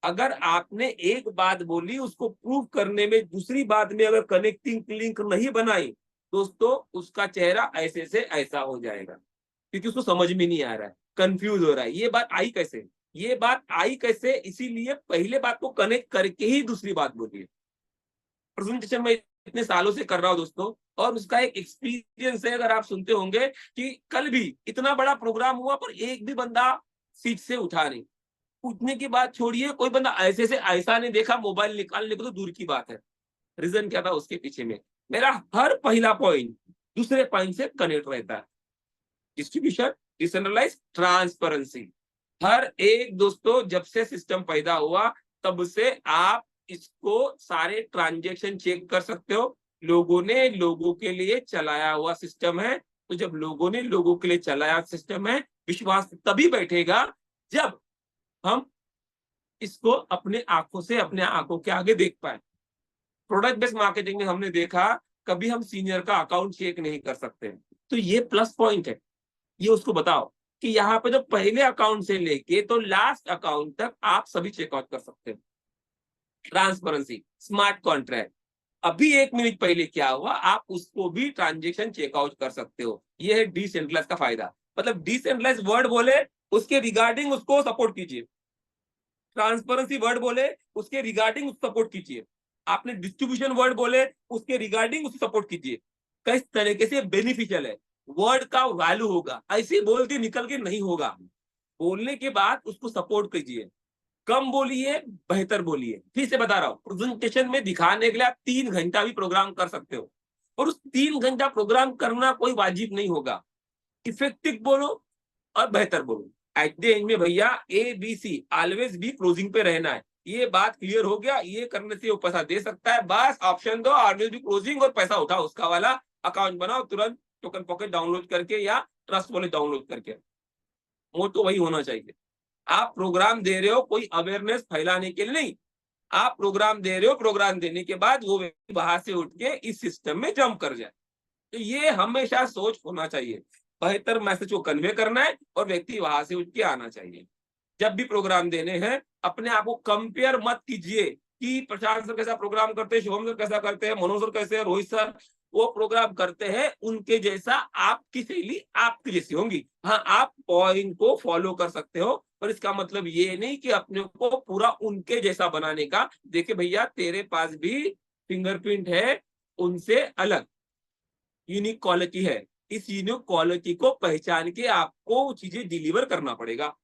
अगर आपने एक बात बोली, उसको प्रूव करने में दूसरी बात में अगर कनेक्टिंग लिंक नहीं बनाई, दोस्तों उसका चेहरा ऐसे से ऐसा हो जाएगा, क्योंकि उसको समझ में नहीं आ रहा है, कंफ्यूज हो रहा है। ये बात आई कैसे, ये बात आई कैसे, इसीलिए पहले बात को कनेक्ट करके ही दूसरी बात बोलिए। प्रेजेंटेशन में इतने सालों से कर रहा हूं दोस्तों, और उसका एक एक्सपीरियंस है। अगर आप सुनते होंगे कि कल भी इतना बड़ा प्रोग्राम हुआ पर एक भी बंदा सीट से उठा नहीं। उठने की बात छोड़िए, कोई बंदा ऐसे से ऐसा नहीं देखा, मोबाइल निकालने को तो दूर की बात है। रीजन क्या था उसके पीछे में? मेरा हर पहला पॉइंट दूसरे पॉइंट से कनेक्ट रहता है। Distribution, decentralise, transparency. हर एक दोस्तों जब से सिस्टम पैदा हुआ तब से आप इसको सारे ट्रांजैक्शन चेक कर सकते हो। लोगों ने लोगों के लिए चलाया हुआ सिस्टम है, तो जब लोगों ने लोगों के लिए चलाया सिस्टम है, विश्वास तभी बैठेगा जब हम इसको अपने आंखों से अपने आंखों के आगे देख पाए। प्रोडक्ट बेस्ड मार्केटिंग में हमने देखा कभी हम सीनियर का अकाउंट चेक नहीं कर सकते, तो ये प्लस पॉइंट है। ये उसको बताओ कि यहाँ पे जो पहले अकाउंट से लेके तो लास्ट अकाउंट तक आप सभी चेकआउट कर सकते हैं। ट्रांसपेरेंसी, स्मार्ट कॉन्ट्रैक्ट, अभी 1 मिनट पहले क्या हुआ आप उसको भी ट्रांजेक्शन चेकआउट कर सकते हो। ये है डिसेंट्रलाइज का फायदा। मतलब डिसेंट्रलाइज वर्ड बोले उसके रिगार्डिंग उसको सपोर्ट कीजिए, ट्रांसपेरेंसी वर्ड बोले उसके रिगार्डिंग उसको सपोर्ट कीजिए, आपने डिस्ट्रीब्यूशन वर्ड बोले उसके रिगार्डिंग उसको सपोर्ट कीजिए। किस तरीके से बेनिफिशियल है, वर्ड का वैल्यू होगा। ऐसे बोलते निकल के नहीं होगा। बोलने के बाद उसको सपोर्ट कीजिए, कम बोलिए, बेहतर बोलिए। फिर से बता रहा हूँ, प्रेजेंटेशन में दिखाने के लिए आप 3 घंटा भी प्रोग्राम कर सकते हो, और उस 3 घंटा प्रोग्राम करना कोई वाजिब नहीं होगा। इफेक्टिव बोलो और बेहतर बोलो। एट द एंड में भैया ABC ऑलवेज भी क्लोजिंग पे रहना है। ये बात क्लियर हो गया, ये करने से वो पैसा दे सकता है, बस ऑप्शन दो, ऑलवेज भी क्लोजिंग, और पैसा उठाओ, उसका वाला अकाउंट बनाओ तुरंत, टोकन पॉकेट डाउनलोड करके या ट्रस्ट वॉलेट डाउनलोड करके। मोटो वही होना चाहिए। आप प्रोग्राम दे रहे हो कोई अवेयरनेस फैलाने के लिए नहीं, आप प्रोग्राम दे रहे हो, प्रोग्राम देने के बाद वो व्यक्ति बाहर से उठ के इस सिस्टम में जंप कर जाए। तो ये हमेशा सोच होना चाहिए, बेहतर मैसेज को कन्वे करना है और व्यक्ति वहां से उठ के आना चाहिए। जब भी प्रोग्राम देने हैं, अपने आप को कंपेयर मत कीजिए कि प्रशांत सर कैसा प्रोग्राम करते हैं, शुभम सर कैसा करते हैं, मनोज सर कैसे, रोहित सर वो प्रोग्राम करते हैं उनके जैसा। आपकी शैली आपकी जैसी होंगी। हाँ, आप पॉइंट को फॉलो कर सकते हो, पर इसका मतलब ये नहीं कि अपने को पूरा उनके जैसा बनाने का। देखिए भैया, तेरे पास भी फिंगरप्रिंट है, उनसे अलग यूनिक क्वालिटी है। इस यूनिक क्वालिटी को पहचान के आपको वो चीजें डिलीवर करना पड़ेगा।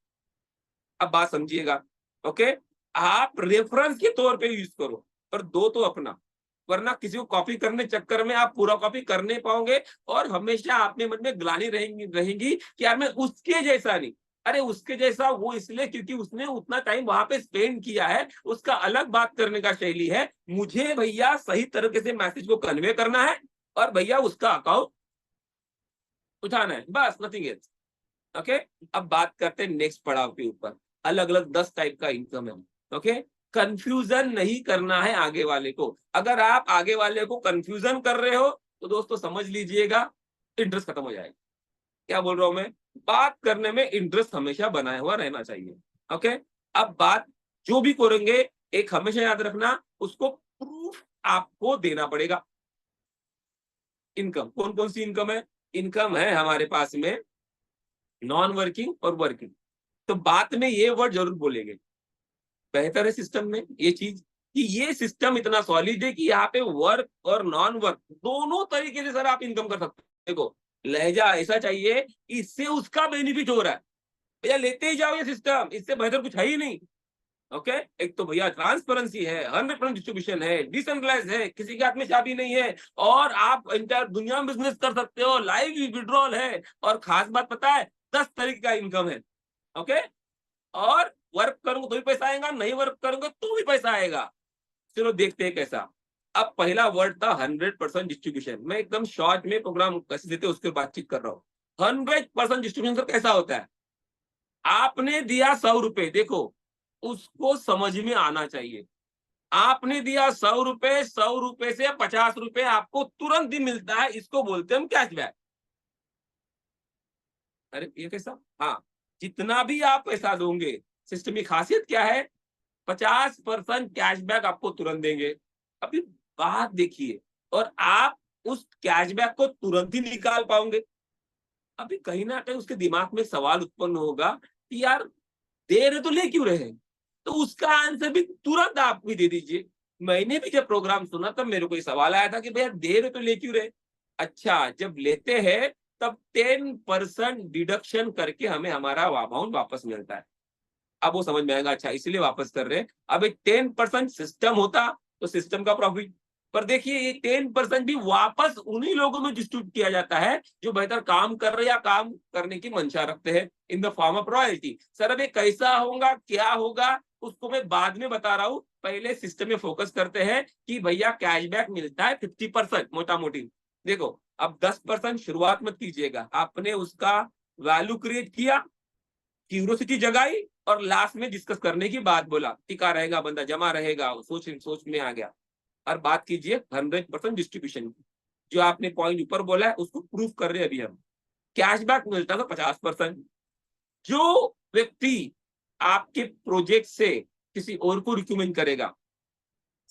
अब बात समझिएगा, ओके। आप रेफरेंस के तौर पे यूज करो, पर दो तो अपना, वरना किसी को कॉपी करने चक्कर में आप पूरा कॉपी कर नहीं पाओगे, और हमेशा अपने मन में ग्लानि रहेगी कि यार मैं उसके जैसा नहीं। अरे उसके जैसा वो इसलिए क्योंकि उसने उतना टाइम वहां पे स्पेंड किया है, उसका अलग बात करने का शैली है। मुझे भैया सही तरीके से मैसेज को कन्वे करना है, और भैया उसका अकाउंट उठाना है, बस, नथिंग एल्स। ओके, अब बात करते हैं नेक्स्ट पड़ाव के ऊपर। अलग अलग 10 टाइप का इनकम है। ओके, कंफ्यूजन नहीं करना है आगे वाले को। अगर आप आगे वाले को कंफ्यूजन कर रहे हो तो दोस्तों समझ लीजिएगा, इंटरेस्ट खत्म हो जाएगा। क्या बोल रहा हूं मैं? बात करने में इंटरेस्ट हमेशा बनाया हुआ रहना चाहिए। ओके, अब बात जो भी करेंगे, एक हमेशा याद रखना, उसको प्रूफ आपको देना पड़ेगा। इनकम कौन कौन सी इनकम है? इनकम है हमारे पास में नॉन वर्किंग और वर्किंग। तो बात में ये वर्ड जरूर बोलेंगे, बेहतर है सिस्टम में ये चीज कि ये सिस्टम इतना सॉलिड है कि यहाँ पे वर्क और नॉन वर्क दोनों तरीके से सर आप इनकम कर सकते हैं। देखो, लहजा ऐसा चाहिए, इससे उसका बेनिफिट हो रहा है, भैया लेते ही जाओ ये सिस्टम, इससे बेहतर कुछ है ही नहीं। ओके, एक तो भैया ट्रांसपेरेंसी है, 100% डिस्ट्रीब्यूशन है, डिसेंट्रलाइज है, किसी के हाथ में चाबी नहीं है, और आप इंटायर दुनिया में बिजनेस कर सकते हो, लाइव विड्रॉल है, और खास बात पता है 10 तरीके का इनकम है। ओके, और वर्क करूंगा तो भी पैसा आएगा, नहीं वर्क करूंगा तो भी पैसा आएगा। चलो देखते हैं कैसा। अब पहला वर्ड था 100% डिस्ट्रीब्यूशन। मैं एकदम शॉर्ट में प्रोग्राम कैसे देते उसके बातचीत कर रहा हूँ। 100% डिस्ट्रीब्यूशन कैसा होता है? आपने दिया 100 रुपए, देखो उसको समझ में आना चाहिए। आपने दिया 100 रुपए, 100 रुपए से 50 रुपए आपको तुरंत ही मिलता है, इसको बोलते हैं हम कैशबैक। अरे ये कैसा? हाँ, जितना भी आप पैसा दोगे, सिस्टम की खासियत क्या है? 50% कैशबैक आपको तुरंत देंगे। अभी बात देखिए, और आप उस कैशबैक को तुरंत ही निकाल पाओगे। अभी कहीं ना कहीं उसके दिमाग में सवाल उत्पन्न होगा कि यार दे रहे तो ले क्यों रहे? तो उसका आंसर भी तुरंत आप भी दे दीजिए। मैंने भी जब प्रोग्राम सुना तब मेरे को ये सवाल आया था कि भैया दे रहे तो ले क्यों रहे? अच्छा, जब लेते हैं तब 10% डिडक्शन करके हमें हमारा अमाउंट वापस मिलता है। अब वो समझ में आएगा, अच्छा इसलिए वापस कर रहे हैं। अब एक 10% सिस्टम होता तो सिस्टम का प्रॉफिट, पर देखिए ये 10% भी वापस उन्हीं लोगों में डिस्ट्रीब्यूट किया जाता है जो बेहतर काम कर रहे या काम करने की मंशा रखते हैं, in the form of royalty. Sir अब ये कैसा होगा, क्या होगा, उसको मैं बाद में बता रहा हूं। पहले सिस्टम में फोकस करते हैं कि भैया कैशबैक मिलता है 50% मोटा मोटी। देखो, अब 10% शुरुआत मत कीजिएगा, आपने उसका वैल्यू क्रिएट किया, क्यूरियोसिटी जगाई, और लास्ट में डिस्कस करने की बात बोला, टिका रहेगा बंदा, जमा रहेगा, सोच में आ गया। और बात कीजिए 100% डिस्ट्रीब्यूशन की, जो आपने पॉइंट ऊपर बोला है उसको प्रूफ कर रहे हैं अभी हम। कैशबैक मिलता था 50%। जो व्यक्ति आपके प्रोजेक्ट से किसी और को रिकमेंड करेगा,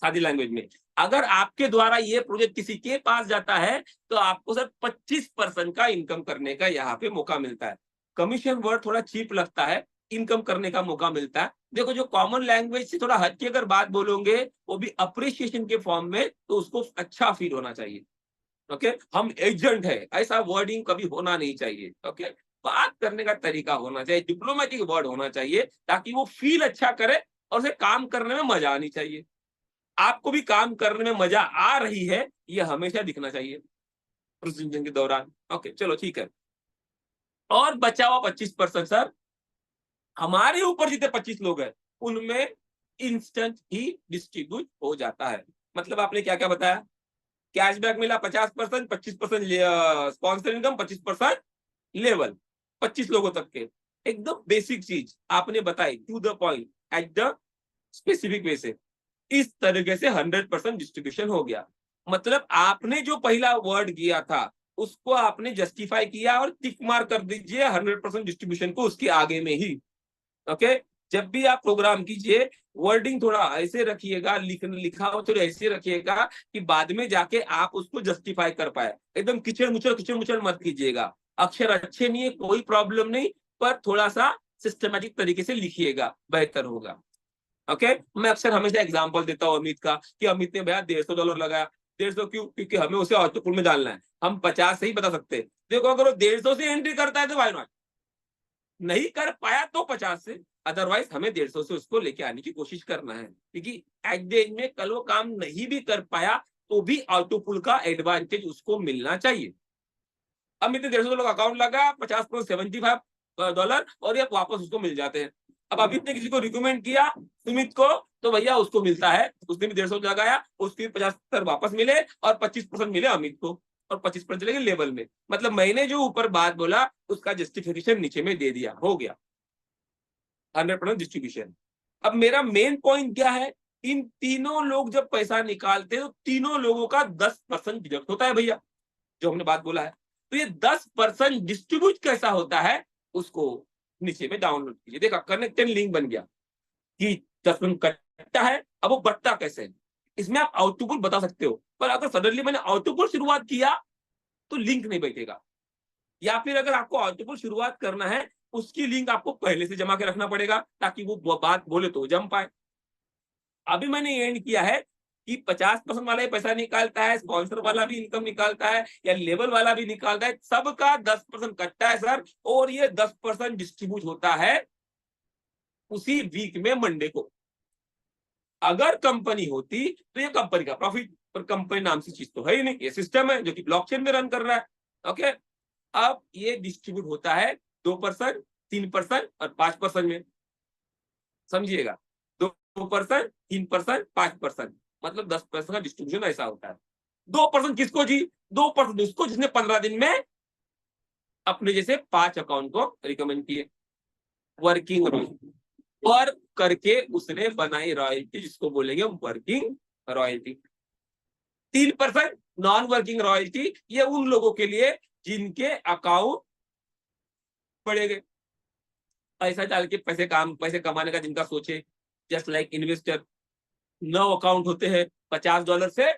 सादी लैंग्वेज में, अगर आपके द्वारा ये प्रोजेक्ट किसी के पास जाता है तो आपको सर 25% का इनकम करने का यहाँ पे मौका मिलता है। कमीशन वर्ड थोड़ा चीप लगता है, इनकम करने का मौका मिलता है। देखो, जो कॉमन लैंग्वेज से थोड़ा हटके अगर बात बोलोगे वो भी अप्रिसिएशन के फॉर्म में, तो उसको अच्छा फील होना चाहिए। ओके, हम एजेंट है, ऐसा वर्डिंग कभी होना नहीं चाहिए। ओके, बात करने का तरीका होना चाहिए, डिप्लोमेटिक वर्ड होना चाहिए, ताकि वो फील अच्छा करे और उसे काम करने में मजा आनी चाहिए। आपको भी काम करने में मजा आ रही है, ये हमेशा दिखना चाहिए प्रेजेंटेशन के दौरान। ओके, चलो ठीक है। और बचा हुआ 25% सर, हमारे ऊपर जितने 25 लोग हैं उनमें इंस्टेंट ही डिस्ट्रीब्यूट हो जाता है। मतलब आपने क्या क्या बताया, कैशबैक मिला 50%, 25% स्पॉन्सर इनकम, 25% लेवल, 25 लोगों तक के। एकदम बेसिक चीज आपने बताई, to the point, at the specific way से। इस तरीके से 100% डिस्ट्रीब्यूशन हो गया। मतलब आपने जो पहला वर्ड किया था उसको आपने जस्टिफाई किया और टिक मार्क कर दीजिए 100% डिस्ट्रीब्यूशन को उसके आगे में ही। ओके, जब भी आप प्रोग्राम कीजिए वर्डिंग थोड़ा ऐसे रखिएगा, लिखा हो तो ऐसे रखिएगा कि बाद में जाके आप उसको जस्टिफाई कर पाए। एकदम किचड़ मुचड़ मत कीजिएगा। अक्षर अच्छे नहीं है कोई प्रॉब्लम नहीं, पर थोड़ा सा सिस्टमेटिक तरीके से लिखिएगा, बेहतर होगा। ओके, मैं अक्सर हमेशा एग्जांपल देता हूँ अमित का, कि अमित ने भैया $150 लगाया। 150 क्यों? क्योंकि हमें उसे ऑटोपुल में डालना है। हम 50 से ही बता सकते हैं। देखो, अगर वो 150 से एंट्री करता है तो व्हाई नॉट, नहीं कर पाया तो 50 से, अदरवाइज हमें 150 से उसको लेके आने की कोशिश करना है। क्योंकि एट द एंड में कल वो काम नहीं भी कर पाया तो भी ऑटोपुल का एडवांटेज उसको मिलना चाहिए। अमित ने $150 अकाउंट लगा, 50 को $75 और ये वापस उसको मिल जाते हैं। अब अमित ने किसी को रिकमेंड किया सुमित को, तो भैया उसको मिलता है, उसने भी 150 लगाया, उसके 75 वापस मिले और 25% मिले अमित को, और 25% चले गए लेवल में। मतलब मैंने जो ऊपर बात बोला उसका जस्टिफिकेशन नीचे में दे दिया, हो गया 100% डिस्ट्रीब्यूशन। अब मेरा मेन पॉइंट क्या है, इन तीनों लोग जब पैसा निकालते हैं तो तीनों लोगों का 10% डिडक्ट होता है भैया, जो हमने बात बोला है। तो ये 10% डिस्ट्रीब्यूट कैसा होता है उसको नीचे में डाउनलोड कीजिए। देखा, कनेक्टेड लिंक बन गया कि 10% कटता है। अब वो बढ़ता कैसे है, इसमें आप आउटपुट बता सकते हो, पर अगर सडनली मैंने आउटपुट शुरुआत किया तो लिंक नहीं बैठेगा। या फिर अगर आपको आउटपुट शुरुआत करना है, उसकी लिंक आपको पहले से जमा के रखना पड़ेगा, ताकि वो बात बोले तो जम पाए। अभी मैंने ये एंड किया है कि 50% वाला ही पैसा निकालता है, स्पॉन्सर वाला भी इनकम निकालता है, या लेवल वाला भी निकालता है, सबका 10% कटता है सर, और ये 10% डिस्ट्रीब्यूट होता है उसी वीक में मंडे को। अगर कंपनी होती तो ये कंपनी का प्रॉफिट, पर कंपनी नाम की चीज तो है ही नहीं, ये सिस्टम है जो कि ब्लॉकचेन में रन कर रहा है। ओके, अब ये डिस्ट्रीब्यूट होता है 2%, 3% और 5% में, समझिएगा। 2%, 3%, 5%, मतलब 10% का डिस्ट्रीब्यूशन ऐसा होता है। 2% किसको जी? 2% उसको जिसने 15 दिन में अपने जैसे 5 अकाउंट को रिकमेंड किए। वर्किंग वर्क करके उसने बनाई रॉयल्टी, जिसको बोलेंगे working royalty. 3% non working royalty, ये उन लोगों के लिए जिनके अकाउंट बढ़ेंगे, पैसा डाल के पैसे कमाने का जिनका सोचे, जस्ट लाइक इन्वेस्टर। 9 अकाउंट होते हैं, $50 से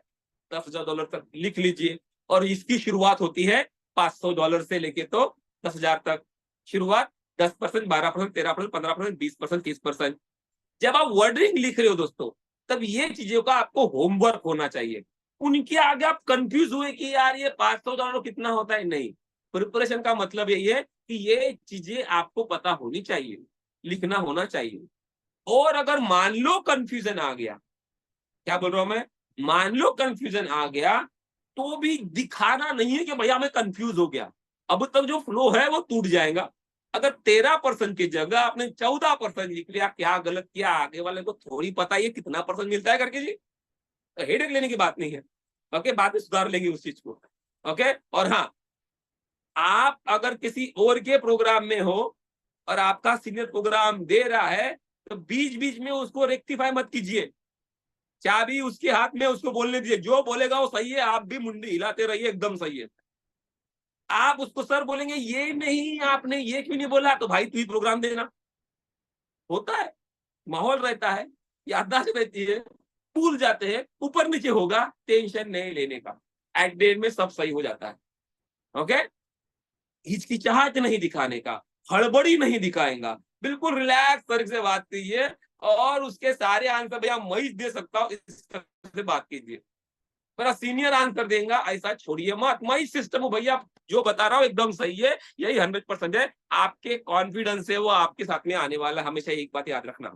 $10,000 तक लिख लीजिए, और इसकी शुरुआत होती है $500 से लेके तो 10,000 तक। शुरुआत 10%, 12%, 13%, 15%, 20%, 30%। जब आप वर्डिंग लिख रहे हो दोस्तों, तब ये चीजों का आपको होमवर्क होना चाहिए। उनके आगे आप कंफ्यूज हुए कि यार ये $500 कितना होता है, नहीं। प्रिपरेशन का मतलब यही है कि ये चीजें आपको पता होनी चाहिए, लिखना होना चाहिए। और अगर मान लो कंफ्यूजन आ गया, क्या बोल रहा हूं मैं, मान लो कंफ्यूजन आ गया, तो भी दिखाना नहीं है कि भैया मैं कंफ्यूज हो गया। अब तक जो फ्लो है वो टूट जाएगा। अगर 13% की जगह आपने 14% लिख लिया, क्या गलत किया, आगे वाले को थोड़ी पता है कितना परसेंट मिलता है करके जी, तो हेडेक लेने की बात नहीं है। ओके, बाद में सुधार लेंगे उस चीज को। ओके, और हाँ, आप अगर किसी और के प्रोग्राम में हो और आपका सीनियर प्रोग्राम दे रहा है, तो बीच बीच में उसको रेक्टिफाई मत कीजिए। चाबी उसके हाथ में, उसको बोलने दीजिए, जो बोलेगा वो सही है, आप भी मुंडी हिलाते रहिए, एकदम सही है। आप उसको सर बोलेंगे ये नहीं, आपने ये क्यों नहीं बोला, तो भाई तू ही प्रोग्राम देना। होता है, माहौल रहता है, याददाश्त रहती है, भूल जाते हैं, ऊपर नीचे होगा, टेंशन नहीं लेने का, एट द एंड में सब सही हो जाता है। ओके, हिचकिचाहट नहीं दिखाने का, हड़बड़ी नहीं दिखाएगा, बिल्कुल रिलैक्स तरीके से बात कीजिए, और उसके सारे आंसर भैया मैं ही दे सकता हूँ इस तरह से बात कीजिए। मेरा सीनियर आंसर देगा, ऐसा छोड़िए मत, मैं इस सिस्टम हूँ भैया, जो बता रहा हूँ एकदम सही है, यही 100% है। आपके कॉन्फिडेंस है वो आपके साथ में आने वाला, हमेशा एक बात याद रखना।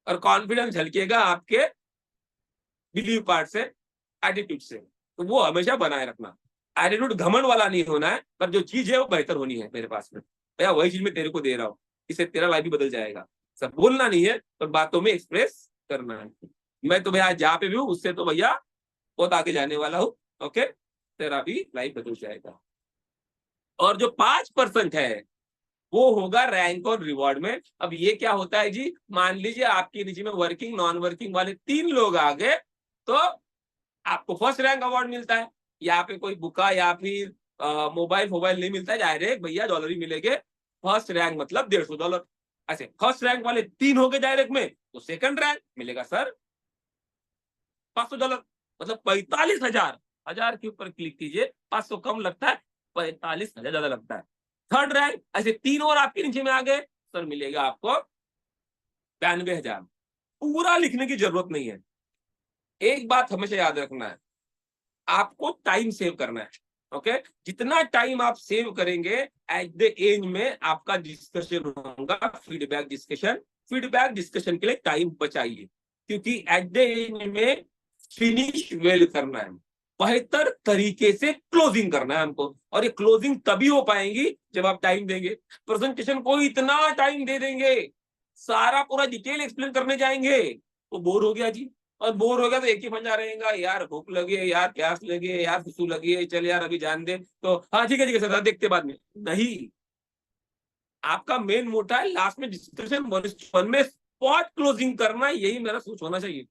और कॉन्फिडेंस झलकेगा आपके बिलीव पार्ट से, एटीट्यूड से, तो वो हमेशा बनाए रखना। एटीट्यूड घमंड वाला नहीं होना है, पर जो चीज है वो बेहतर होनी है मेरे पास में, भैया वही चीज मैं तेरे को दे रहा हूँ, इससे तेरा लाइफ भी बदल जाएगा। सब बोलना नहीं है, पर बातों में एक्सप्रेस करना है। मैं तो भैया जहाँ पे भी हूँ उससे तो भैया बहुत आगे जाने वाला हूँ। ओके, तेरा भी लाइफ बदल जाएगा। और जो 5% है वो होगा रैंक और रिवॉर्ड में। अब ये क्या होता है जी, मान लीजिए आपके नीचे में वर्किंग नॉन वर्किंग वाले 3 लोग आ गए, तो आपको फर्स्ट रैंक अवार्ड मिलता है। यहाँ पे कोई बुका या फिर मोबाइल मोबाइल नहीं मिलता है, डायरेक्ट भैया डॉलर ही मिलेंगे। फर्स्ट रैंक मतलब $150। ऐसे फर्स्ट रैंक वाले 3 हो गए डायरेक्ट में, तो सेकंड रैंक मिलेगा सर $500, मतलब 45,000। 1000 के ऊपर क्लिक कीजिए, 500 कम लगता है, 45,000 ज्यादा लगता है। थर्ड रैंक, ऐसे 3 और आपके नीचे में आ गए, सर मिलेगा आपको 92,000। पूरा लिखने की जरूरत नहीं है। एक बात हमेशा याद रखना है, आपको टाइम सेव करना है। ओके, जितना टाइम आप सेव करेंगे, एट द एंड में आपका डिस्कशन होगा, फीडबैक डिस्कशन। फीडबैक डिस्कशन के लिए टाइम बचाइए, क्योंकि एट द एंड में फिनिश वेल करना है, बेहतर तरीके से क्लोजिंग करना है हमको। और ये क्लोजिंग तभी हो पाएंगी जब आप टाइम देंगे। प्रेजेंटेशन को इतना टाइम दे देंगे, सारा पूरा डिटेल एक्सप्लेन करने जाएंगे, तो बोर हो गया जी। और बोर हो गया तो एक ही फंजा रहेगा, यार भूख लगी है, यार प्यास लगी है, यार सुसु लगी है, चल यार अभी जान दे, तो हाँ ठीक है सर देखते बाद में। नहीं, आपका मेन मोटा है लास्ट में डिस्कशन वन में स्पॉट क्लोजिंग करना, यही मेरा सोच होना चाहिए।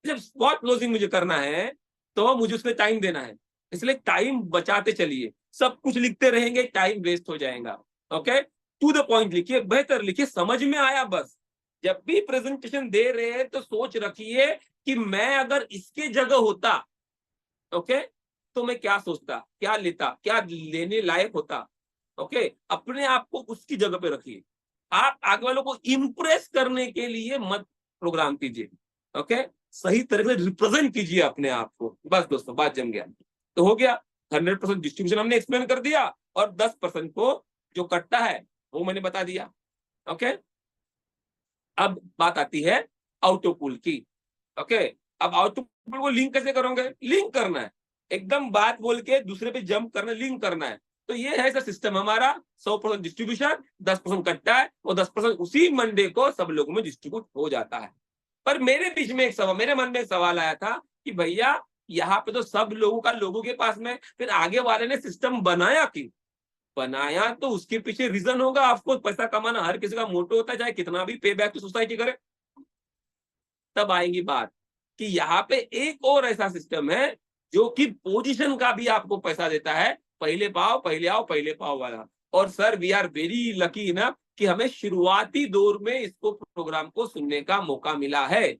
जब स्पॉट क्लोजिंग मुझे करना है तो मुझे उसमें टाइम देना है, इसलिए टाइम बचाते चलिए। सब कुछ लिखते रहेंगे टाइम वेस्ट हो जाएगा। ओके, टू द पॉइंट लिखिए, बेहतर लिखिए, समझ में आया बस। जब भी प्रेजेंटेशन दे रहे हैं तो सोच रखिए कि मैं अगर इसके जगह होता, ओके, तो मैं क्या सोचता, क्या लेता, क्या लेने लायक होता। ओके, अपने आप को उसकी जगह पे रखिए। आप आगे वालों को इंप्रेस करने के लिए मत प्रोग्राम कीजिए। ओके, सही तरह से रिप्रेजेंट कीजिए अपने आप को। बस दोस्तों, बात जम गया तो हो गया। 100% डिस्ट्रीब्यूशन हमने एक्सप्लेन कर दिया, और 10% को जो कटता है वो मैंने बता दिया। ओके, अब बात आती है आउटोपुल की। ओके, अब आउटपुट को लिंक कैसे करोगे? लिंक करना है, एकदम बात बोल के दूसरे पे जंप करना, लिंक करना है। तो ये है सर सिस्टम हमारा। 100% डिस्ट्रीब्यूशन, 10% कटता है, वो 10% उसी मंडे को सब लोगों में डिस्ट्रीब्यूट हो जाता है। पर मेरे बीच में एक सवाल, मेरे मन में एक सवाल आया था कि भैया यहाँ पे तो सब लोगों का लोगों के पास में, फिर आगे वाले ने सिस्टम बनाया क्यों? बनाया तो उसके पीछे रीजन होगा। आपको पैसा कमाना हर किसी का मोटो होता है, चाहे कितना भी पे बैक टू सोसाइटी करे। तब आएगी बात कि यहाँ पे एक और ऐसा सिस्टम है जो कि पोजीशन का भी आपको पैसा देता है, पहले पाओ पहले आओ पहले पाओ वाला। और sir we are very lucky ना कि हमें शुरुआती दौर में इसको प्रोग्राम को सुनने का मौका मिला है।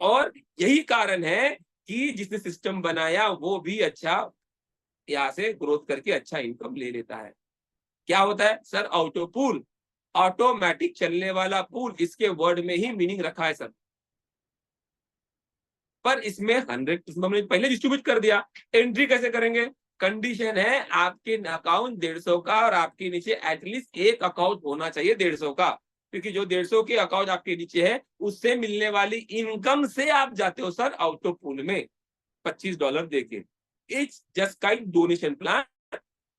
और यही कारण है कि जिसने सिस्टम बनाया वो भी अच्छा यहाँ से ग्रोथ करके अच्छा इनकम ले लेता है। क्या होता है सर? ऑटो पूल, ऑटोमेटिक चलने वाला पूल, इसके वर्ड में ही मीनिंग रखा है सर। पर इसमें 100% हमने पहले डिस्ट्रीब्यूट कर दिया। एंट्री कैसे करेंगे? कंडीशन है आपके अकाउंट 150 का, और आपके नीचे एटलीस्ट एक अकाउंट होना चाहिए 150 का, क्योंकि जो 150 के अकाउंट आपके नीचे है उससे मिलने वाली इनकम से आप जाते हो सर ऑटो पूल में $25 देके। It's just kind donation plan.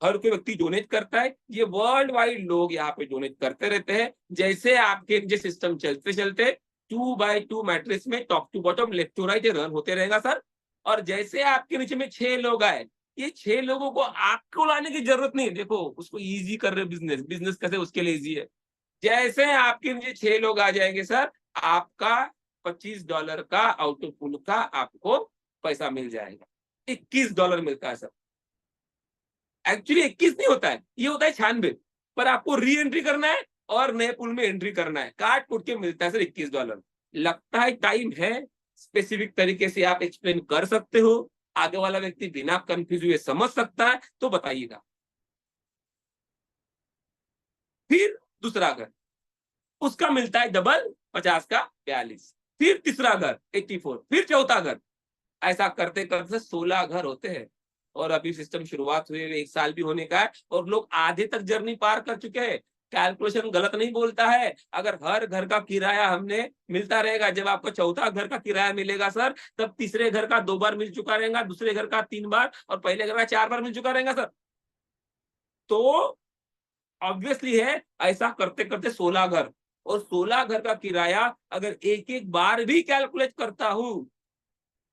हर कोई व्यक्ति डोनेट करता है, ये वर्ल्ड वाइड लोग यहाँ पे डोनेट करते रहते हैं। जैसे आपके नीचे सिस्टम चलते चलते 2x2 मैट्रिक्स में top to bottom left to right run होते रहेगा सर। और जैसे आपके नीचे में 6 लोग आए, ये 6 लोगों को आपको लाने की जरूरत नहीं। देखो उसको इजी कर रहे बिजनेस, बिजनेस कैसे उसके लिए इजी है। जैसे आपके नीचे 6 लोग आ जाएंगे सर, आपका $25 का आउटपुट का आपको पैसा मिल जाएगा। $21 मिलता है सर। एक्चुअली 21 नहीं होता है, ये होता है 96। पर आपको री एंट्री करना है और नए पुल में एंट्री करना है, काट कुट के मिलता है सर $21। लगता है टाइम है, स्पेसिफिक तरीके से आप एक्सप्लेन कर सकते हो, आगे वाला व्यक्ति बिना कंफ्यूज हुए समझ सकता है, तो बताइएगा। फिर दूसरा घर, उसका मिलता है डबल, 50 का 42। फिर तीसरा घर 84, फिर चौथा घर, ऐसा करते करते 16 घर होते हैं। और अभी सिस्टम शुरुआत हुए 1 साल भी होने का है और लोग आधे तक जर्नी पार कर चुके हैं। कैलकुलेशन गलत नहीं बोलता है। अगर हर घर का किराया हमने मिलता रहेगा, जब आपको चौथा घर का किराया मिलेगा सर, तब तीसरे घर का 2 बार मिल चुका रहेगा, दूसरे घर का 3 बार और पहले घर का 4 बार मिल चुका रहेगा सर। तो ऑब्वियसली है, ऐसा करते करते 16 घर, और 16 घर का किराया अगर एक एक बार भी कैलकुलेट करता हूं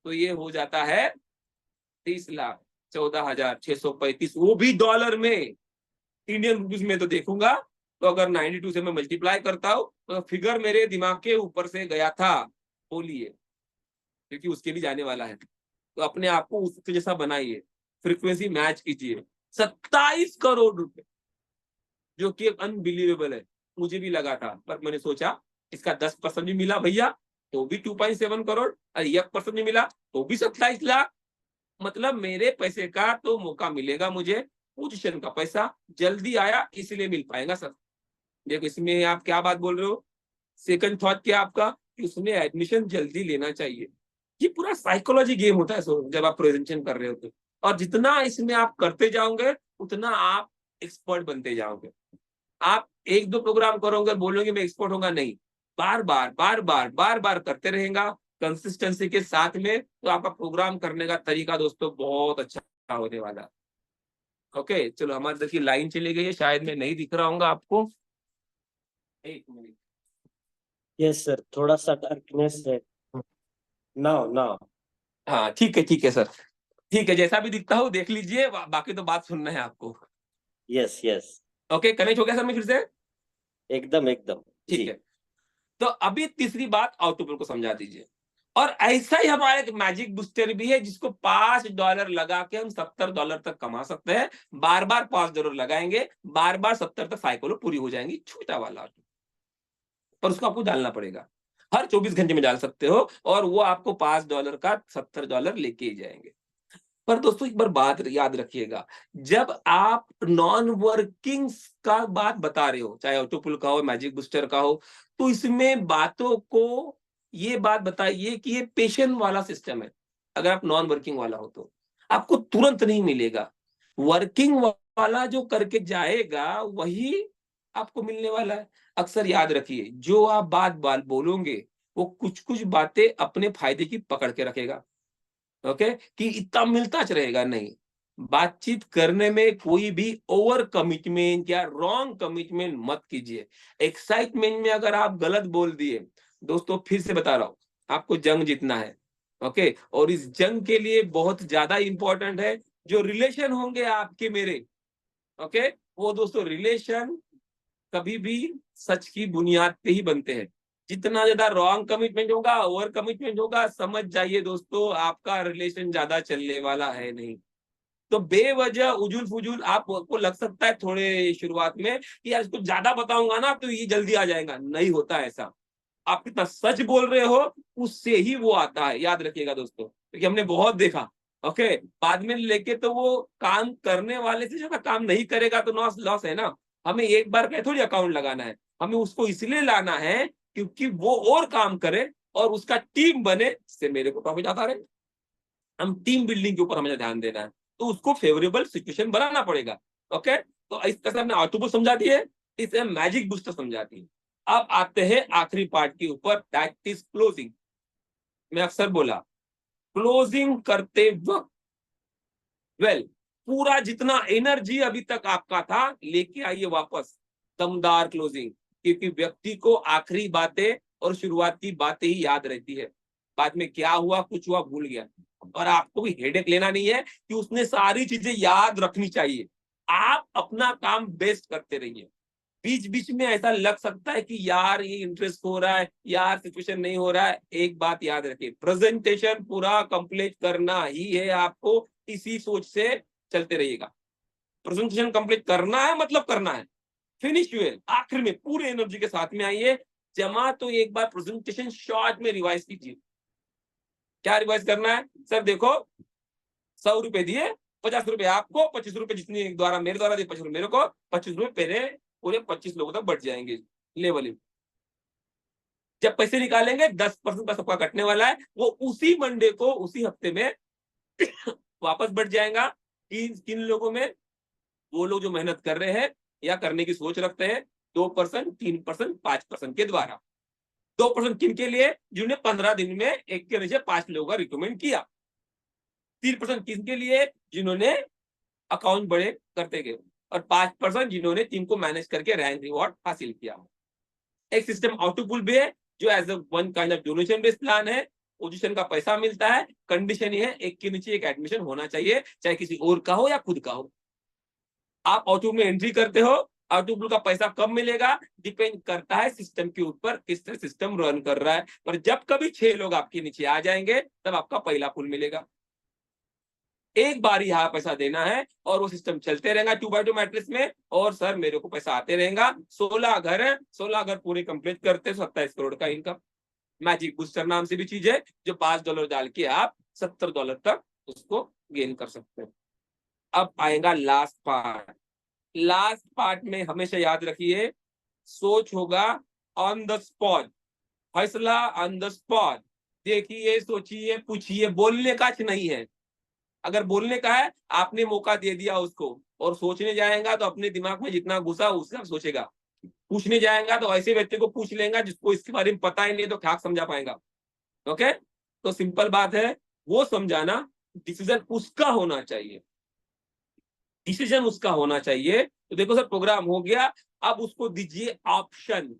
तो ये हो जाता है 30,14,635, वो भी डॉलर में। इंडियन रुपीज में तो देखूंगा तो अगर 92 से मैं मल्टीप्लाई करता हूं तो फिगर मेरे दिमाग के ऊपर से गया था, बोलिए, क्योंकि उसके लिए जाने वाला है। तो अपने आप को उसके जैसा बनाइए, फ्रीक्वेंसी मैच कीजिए। 27 करोड़ रुपए, जो कि अनबिलीवेबल है। मुझे भी लगा था, पर मैंने सोचा इसका 10% भी मिला भैया तो भी 2.7 करोड़, और 1% भी मिला तो भी 27 लाख। मतलब मेरे पैसे का तो मौका मिलेगा मुझे, पोजीशन का पैसा जल्दी आया इसलिए मिल पाएगा सर। देखो इसमें आप क्या बात बोल रहे हो, सेकंड थॉट क्या आपका, कि उसमें एडमिशन जल्दी लेना चाहिए। ये पूरा साइकोलॉजी गेम होता है सो, जब आप प्रेजेंटेशन कर रहे होते, और जितना इसमें आप करते जाओगे उतना आप एक्सपर्ट बनते जाओगे। आप 1-2 प्रोग्राम करोगे, बोलोगे मैं एक्सपर्ट होगा, नहीं, बार बार बार बार बार बार करते रहेगा कंसिस्टेंसी के साथ में, तो आपका प्रोग्राम करने का तरीका दोस्तों बहुत अच्छा होने वाला है। ओके, चलो हमारे देखिए लाइन चली गई है, शायद मैं नहीं दिख रहा हूँ आपको। 1 मिनट। यस सर, थोड़ा सा डार्कनेस है। नाउ नाउ हाँ ठीक है सर, ठीक है, जैसा भी दिखता हो देख लीजिए, बाकी तो बात सुनना है आपको। यस यस, ओके, कनेक्ट हो गया सर मैं फिर से? एकदम एकदम ठीक जी। है, तो अभी तीसरी बात ऑटोपल को समझा दीजिए। और ऐसा ही हमारा एक मैजिक बूस्टर भी है जिसको $5 लगा के हम $70 तक कमा सकते हैं। बार बार $5 लगाएंगे, बार बार 70 तक साइकिल पूरी हो जाएंगी, छोटा वाला ऑटो, पर उसको आपको डालना पड़ेगा। हर 24 घंटे में डाल सकते हो और वो आपको $5 का $70 लेके ही जाएंगे। पर दोस्तों एक बार बात याद रखिएगा, जब आप नॉन वर्किंग का बात बता रहे हो, चाहे ऑटोपुल का हो, मैजिक बूस्टर का हो, तो इसमें बातों को ये बात बताइए कि ये पेशेंट वाला सिस्टम है। अगर आप नॉन वर्किंग वाला हो तो आपको तुरंत नहीं मिलेगा। वर्किंग वाला जो करके जाएगा वही आपको मिलने वाला है। अक्सर याद रखिए, जो आप बात बात बोलोगे वो कुछ कुछ बातें अपने फायदे की पकड़ के रखेगा। ओके, कि इतना मिलता रहेगा, नहीं। बातचीत करने में कोई भी ओवर कमिटमेंट या रॉन्ग कमिटमेंट मत कीजिए। एक्साइटमेंट में अगर आप गलत बोल दिए, दोस्तों फिर से बता रहा हूं, आपको जंग जीतना है। ओके, और इस जंग के लिए बहुत ज्यादा इंपॉर्टेंट है जो रिलेशन होंगे आपके मेरे। ओके, वो दोस्तों रिलेशन कभी भी सच की बुनियाद पे ही बनते हैं। जितना ज्यादा रॉन्ग कमिटमेंट होगा, ओवर कमिटमेंट होगा, समझ जाइए दोस्तों आपका रिलेशन ज्यादा चलने वाला है नहीं। तो बेवजह उजुल फुजुल आपको लग सकता है थोड़े शुरुआत में कि यार इसको ज्यादा बताऊंगा ना तो ये जल्दी आ जाएगा, नहीं होता ऐसा। आप कितना सच बोल रहे हो उससे ही वो आता है, याद रखिएगा दोस्तों, क्योंकि हमने बहुत देखा। ओके, बाद में लेके तो वो काम करने वाले से ज्यादा काम नहीं करेगा तो लॉस लॉस है ना। हमें एक बार का थोड़ी अकाउंट लगाना है, हमें उसको इसलिए लाना है क्योंकि वो और काम करे और उसका टीम बने, जिससे मेरे को प्रॉफिट आता रहे। हम टीम बिल्डिंग के ऊपर हमें ध्यान देना है, तो उसको फेवरेबल सिचुएशन बनाना पड़ेगा। ओके, तो इस तरह से हमने ऑटोबूस्ट समझा दी है, इसे मैजिक बूस्टर समझा दी है। अब आते हैं आखिरी पार्ट के ऊपर, दैट इज क्लोजिंग। मैं अक्सर बोला, क्लोजिंग करते वक्त पूरा जितना एनर्जी अभी तक आपका था लेके आइए वापस, दमदार क्लोजिंग। क्योंकि व्यक्ति को आखिरी बातें और शुरुआत की बातें ही याद रहती है, बाद में क्या हुआ कुछ हुआ भूल गया। और आपको भी हेडेक लेना नहीं है कि उसने सारी चीजें याद रखनी चाहिए। आप अपना काम बेस्ट करते रहिए। बीच बीच में ऐसा लग सकता है कि यार ये इंटरेस्ट हो रहा है, यार सिचुएशन नहीं हो रहा है, एक बात याद रखिए, प्रेजेंटेशन पूरा कंप्लीट करना ही है आपको, इसी सोच से चलते रहिएगा। प्रेजेंटेशन कंप्लीट करना है मतलब करना है, फिनिश हुए आखिर में पूरे एनर्जी के साथ में आइए। जमा तो एक बार प्रेजेंटेशन शॉर्ट में रिवाइज कीजिए। क्या रिवाइज करना है सर? देखो, 100 रुपए दिए, 50 रुपए आपको, 25 रुपए जितने द्वारा मेरे द्वारा दिए 25 रुपए मेरे को, 25 रुपए मेरे पूरे 25 लोगों तक बढ़ जाएंगे लेवल। जब पैसे निकालेंगे 10% का सबका कटने वाला है, वो उसी मंडे को उसी हफ्ते में वापस बढ़ जाएगा। किन लोगों में? वो लोग जो मेहनत कर रहे हैं या करने की सोच रखते हैं 2%, 3%, 5% के द्वारा। 2% किन के लिए? जिन्होंने 15 दिन में एक के नीचे 5 लोगों का रिकमेंड किया। 3% किन के लिए? जिन्होंने अकाउंट बड़े करते गए। और 5% जिन्होंने टीम को मैनेज करके रैंक रिवॉर्ड हासिल किया। एक सिस्टम आउटपुल भी है जो as a one kind of donation based plan है। पोजीशन का पैसा मिलता है, कंडीशन ये है एक के नीचे एक एडमिशन होना चाहिए, चाहे किसी और का हो या खुद का हो। आप आउटपुल में एंट्री करते हो, आउटपुल का पैसा कब मिलेगा डिपेंड करता है सिस्टम के ऊपर, किस तरह सिस्टम रन कर रहा है। पर जब कभी 6 लोग आपके नीचे आ जाएंगे तब आपका पहला पुल मिलेगा। एक बार यहाँ पैसा देना है और वो सिस्टम चलते रहेगा 2x2 मैट्रिक्स में। और सर मेरे को पैसा आते रहेगा। 16 घर है, 16 घर पूरे कंप्लीट करते 27 करोड़ का इनकम। मैजिक बूस्टर नाम से भी चीज है जो $5 डाल के आप $70 तक उसको गेन कर सकते हैं। अब आएगा लास्ट पार्ट। लास्ट पार्ट में हमेशा याद रखिए, सोच होगा ऑन द स्पॉट, फैसला ऑन द स्पॉट। देखिए, सोचिए, पूछिए, बोलने का नहीं है। अगर बोलने का है, आपने मौका दे दिया उसको, और सोचने जाएगा तो अपने दिमाग में जितना घुसा उसका सोचेगा। पूछने जाएगा तो ऐसे व्यक्ति को पूछ लेगा जिसको इसके बारे में पता ही नहीं, तो क्या समझा पाएगा। ओके, तो सिंपल बात है, वो समझाना, डिसीजन उसका होना चाहिए, डिसीजन उसका होना चाहिए। तो देखो सर प्रोग्राम हो गया, अब उसको दीजिए ऑप्शन,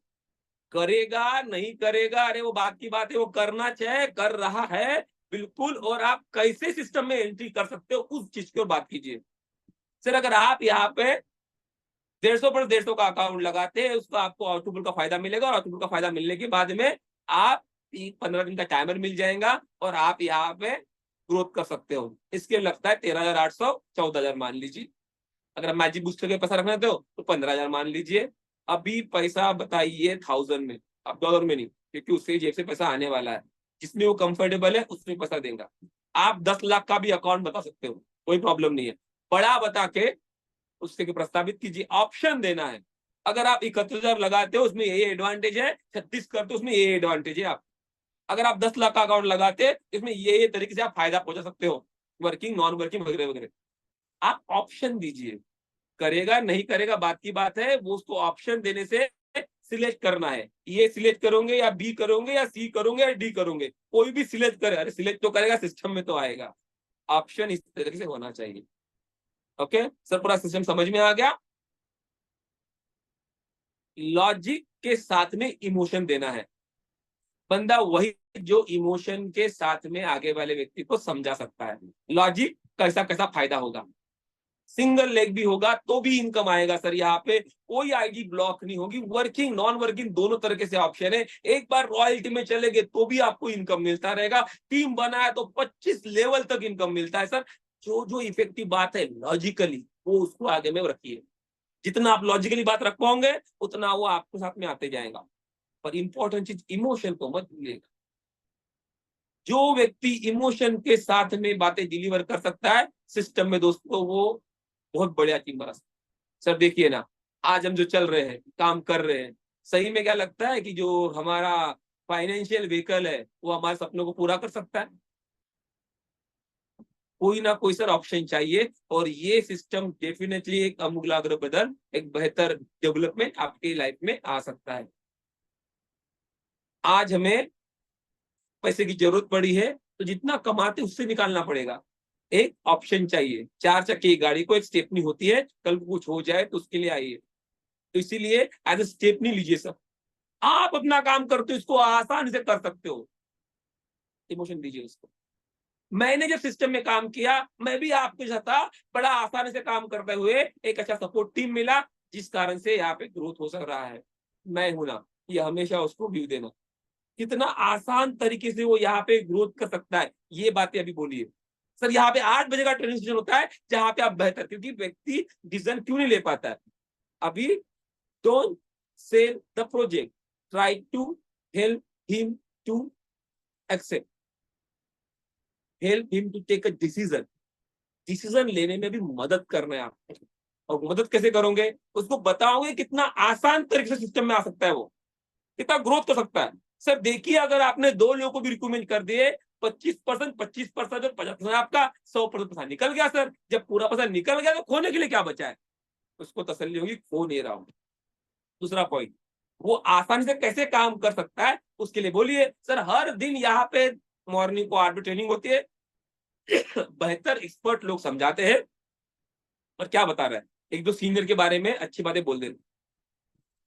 करेगा नहीं करेगा, अरे वो बात की बात है, वो करना चाहे कर रहा है बिल्कुल। और आप कैसे सिस्टम में एंट्री कर सकते हो उस चीज की बात कीजिए। सर अगर आप यहाँ पे 150 पर 150 का अकाउंट लगाते हैं, उसका आपको आउटपुट का फायदा मिलेगा, और आउटपुट का फायदा मिलने के बाद में आप 15 दिन का टाइमर मिल जाएगा और आप यहाँ पे ग्रोथ कर सकते हो। इसके लगता है 13,800, 14,000 मान लीजिए। अगर आप मैजिक बूस्टर के पैसा रखना चाहते हो तो 15,000 मान लीजिए। अभी पैसा बताइए 1000 में, अब डॉलर में नहीं, क्योंकि उससे जेब से पैसा आने वाला है। जिसमें वो कंफर्टेबल है उसमें पैसा देगा। आप 10 लाख का भी अकाउंट बता सकते हो, कोई प्रॉब्लम नहीं है। बड़ा बता के उससे प्रस्तावित कीजिए, ऑप्शन देना है। अगर आप 31,000 लगाते हो उसमें ये एडवांटेज है, 36 करते हो उसमें ये एडवांटेज है। आप अगर आप 10 लाख का अकाउंट लगाते इसमें ये तरीके से आप फायदा पहुंचा सकते हो, वर्किंग, नॉन वर्किंग वगैरह वगैरह। आप ऑप्शन दीजिए, करेगा नहीं करेगा बात की बात है, वो उसको ऑप्शन देने से सिलेक्ट करना है। ये सिलेक्ट करोगे या बी करोगे या सी करोगे या डी करोगे, कोई भी सिलेक्ट करे, अरे सिलेक्ट तो करेगा, सिस्टम में तो आएगा। ऑप्शन इस तरीके से होना चाहिए। ओके सर, पूरा सिस्टम समझ में आ गया। लॉजिक के साथ में इमोशन देना है। बंदा वही जो इमोशन के साथ में आगे वाले व्यक्ति को समझा सकता है। लॉजिक कैसा कैसा फायदा होगा, सिंगल लेग भी होगा तो भी इनकम आएगा सर। यहाँ पे कोई आईडी ब्लॉक नहीं होगी, वर्किंग नॉन वर्किंग दोनों तरीके से ऑप्शन है। एक बार रॉयल्टी में चले गए तो भी आपको इनकम मिलता रहेगा। टीम बनाया तो 25 लेवल तक इनकम मिलता है सर। जो जो इफेक्टिव बात है लॉजिकली, वो उसको आगे में रखिए। जितना आप लॉजिकली बात रख पाओगे उतना वो आपके साथ में आते जाएगा। पर इंपॉर्टेंट चीज, इमोशन को मत भूलिएगा। जो व्यक्ति इमोशन के साथ में बातें डिलीवर कर सकता है सिस्टम में दोस्तों, वो बहुत बढ़िया टीम बना सकता है। सर देखिए ना, आज हम जो चल रहे हैं, काम कर रहे हैं, सही में क्या लगता है कि जो हमारा फाइनेंशियल व्हीकल है वो हमारे सपनों को पूरा कर सकता है? कोई ना कोई सर ऑप्शन चाहिए। और ये सिस्टम डेफिनेटली एक आमूलाग्र बदल, एक बेहतर डेवलपमेंट आपकी लाइफ में आ सकता है। आज हमें पैसे की जरूरत पड़ी है तो जितना कमाते उससे निकालना पड़ेगा। एक ऑप्शन चाहिए। 4 चक्के की गाड़ी को एक स्टेपनी होती है, कल को कुछ हो जाए तो उसके लिए आइए। तो इसीलिए एज ए स्टेपनी लीजिए सर। आप अपना काम करते हो, इसको आसानी से कर सकते हो। इमोशन दीजिए उसको। मैंने जब सिस्टम में काम किया, मैं भी आपके साथ था, बड़ा आसानी से काम करते हुए एक अच्छा सपोर्ट टीम मिला, जिस कारण से यहाँ पे ग्रोथ हो सक रहा है। मैं हूं ना, ये हमेशा उसको व्यू देना, कितना आसान तरीके से वो यहाँ पे ग्रोथ कर सकता है। ये बातें अभी बोलिए सर। यहाँ पे 8 बजे का ट्रेनिंग सेशन होता है जहां पे आप बेहतर, क्योंकि व्यक्ति डिसीजन क्यों नहीं ले पाता है अभी। Don't sell the project, try to help him to accept, help him to take a decision. Decision लेने में भी मदद करना है आपको। और मदद कैसे करोगे, उसको बताओगे कितना आसान तरीके से सिस्टम में आ सकता है, वो कितना ग्रोथ कर सकता है। सर देखिए, अगर आपने 2 लोगों को भी रिकमेंड कर दिए, 25% 25% और 50% आपका 100% पैसा निकल गया सर। जब पूरा पैसा निकल गया तो खोने के लिए क्या बचा है? उसको तसल्ली होगी, खो नहीं रहा हूं। दूसरा पॉइंट, वो आसानी से कैसे काम कर सकता है उसके लिए बोलिए। सर हर दिन यहाँ पे मॉर्निंग को 8 बजे ट्रेनिंग होती है। बेहतर एक्सपर्ट लोग समझाते हैं। और क्या बता रहा है, एक दो सीनियर के बारे में अच्छी बातें बोल दे रहे,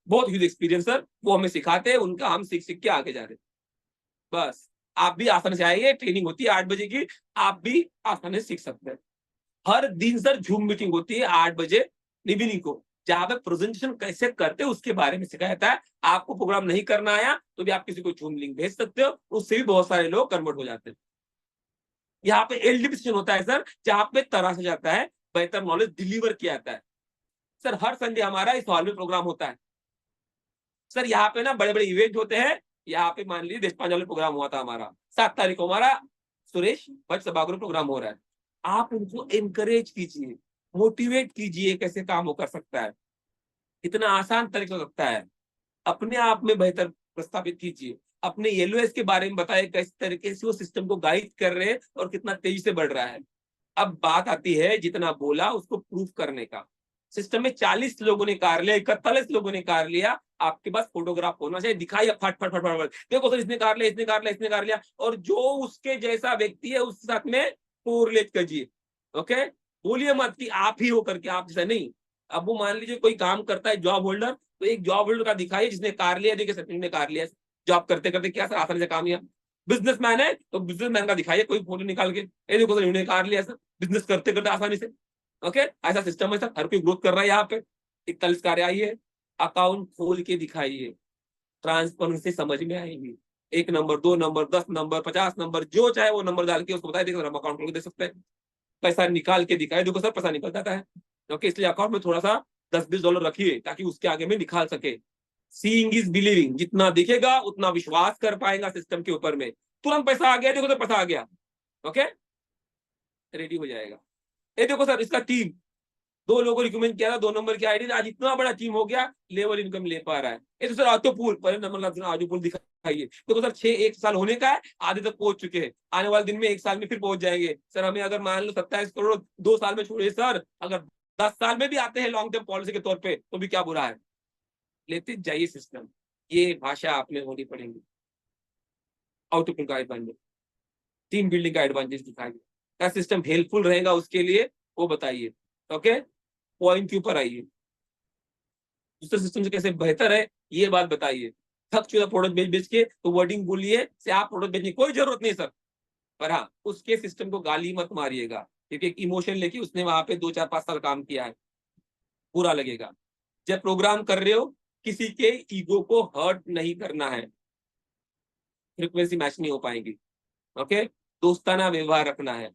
बहुत ह्यूज एक्सपीरियंस सर, वो हमें सिखाते हैं, उनका हम सीख सीख के आगे जा रहे हैं। बस आप भी आसानी से आइए, ट्रेनिंग होती है 8 बजे की, आप भी आसानी से सीख सकते हैं। हर दिन सर जूम मीटिंग होती है 8 बजे इवनिंग को, जहां पे प्रेजेंटेशन कैसे करते हैं उसके बारे में सिखाया जाता है। आपको प्रोग्राम नहीं करना आया तो भी आप किसी को जूम लिंक भेज सकते हो, उससे भी बहुत सारे लोग कन्वर्ट हो जाते हैं। यहाँ पे एलडीपी सेशन होता है सर, जहां पे तराशा जाता है, बेहतर नॉलेज डिलीवर किया जाता है। सर हर संडे हमारा इस हॉल में प्रोग्राम होता है। सर यहाँ पे ना बड़े बड़े इवेंट होते हैं। यहाँ पे मान लीजिए देशपांडे वाले प्रोग्राम हुआ था हमारा, 7 तारीख को हमारा सुरेश भट्ट सभागृह प्रोग्राम हो रहा है। आप उनको एनकरेज कीजिए, मोटिवेट कीजिए, कैसे काम हो कर सकता है, इतना आसान तरीका हो सकता है। अपने आप में बेहतर प्रस्तावित कीजिए, अपने एलओएस के बारे में बताइए, किस तरीके से वो सिस्टम को गाइड कर रहे हैं और कितना तेजी से बढ़ रहा है। अब बात आती है जितना बोला उसको प्रूफ करने का। सिस्टम में 40 लोगों ने कार लिया, 41 लोगों ने कार लिया, आपके पास फोटोग्राफ होना चाहिए, दिखाइए फट फट फट फट, देखो सर इसने कार लिया, इसने कार लिया, इसने कार लिया, और जो उसके जैसा व्यक्ति है उसके साथ में कोरिलेट कीजिए। ओके, बोलिए मत कि आप ही हो करके, आप जैसा नहीं। अब वो मान लीजिए कोई काम करता है जॉब होल्डर, तो एक जॉब होल्डर का दिखाइए जिसने कार लिया, देखिए सचिन ने कार लिया, जॉब करते करते क्या सर आसानी से काम लिया। बिजनेसमैन है तो बिजनेसमैन का दिखाइए कोई फोटो निकाल के, ये देखो सर इन्होंने कार लिया सर, बिजनेस करते करते आसानी से। ओके, ऐसा सिस्टम है सर, हर कोई ग्रोथ कर रहा है यहाँ पे। 41 कार्य आइए, अकाउंट खोल के दिखाइए, ट्रांसपेरेंसी समझ में आएगी। 1 नंबर, 2 नंबर, 10 नंबर, 50 नंबर, जो चाहे वो नंबर डाल के उसको बताए, देखो हम अकाउंट खोल के दे सकते हैं। पैसा निकाल के दिखाए, देखो सर पैसा निकल जाता है। ओके, इसलिए अकाउंट में थोड़ा सा $10-20 रखिए ताकि उसके आगे में निकाल सके। सीइंग इज बिलीविंग, जितना दिखेगा उतना विश्वास कर पाएगा सिस्टम के ऊपर में। तुरंत पैसा आ गया, देखो तो पैसा आ गया, ओके, रेडी हो जाएगा। ये देखो सर इसका टीम, 2 लोगों को रिकमेंड किया था, 2 नंबर की आईडी, आज इतना बड़ा टीम हो गया, लेवल इनकम ले पा रहा है। ये तो सर आजो पुल, पहले नंबर आजो पुल दिखाइए, देखो सर 1 साल होने का है, आधे तक पहुंच चुके हैं, आने वाले दिन में 1 साल में फिर पहुंच जाएंगे। सर हमें अगर मान लो 27 करोड़ 2 साल में छोड़िए सर, अगर 10 साल में भी आते हैं लॉन्ग टर्म पॉलिसी के तौर पे तो भी क्या बुरा है, लेते जाइए सिस्टम। ये भाषा आपने होनी पड़ेगी। आउटपुट का एडवांटेज, टीम बिल्डिंग का एडवांटेज दिखाइए, क्या सिस्टम हेल्पफुल रहेगा उसके लिए वो बताइए। ओके, पॉइंट के ऊपर आइए, दूसरे सिस्टम से कैसे बेहतर है ये बात बताइए। थक चुका प्रोडक्ट बेच बेच के तो वर्डिंग बोलिए से आप प्रोडक्ट बेचने की कोई जरूरत नहीं सर, पर हाँ उसके सिस्टम को गाली मत मारिएगा, क्योंकि एक इमोशन लेके उसने वहां पे 2 4 5 साल काम किया है, बुरा लगेगा। जब प्रोग्राम कर रहे हो किसी के ईगो को हर्ट नहीं करना है, फ्रीक्वेंसी मैच नहीं हो पाएंगी। ओके, दोस्ताना व्यवहार रखना है,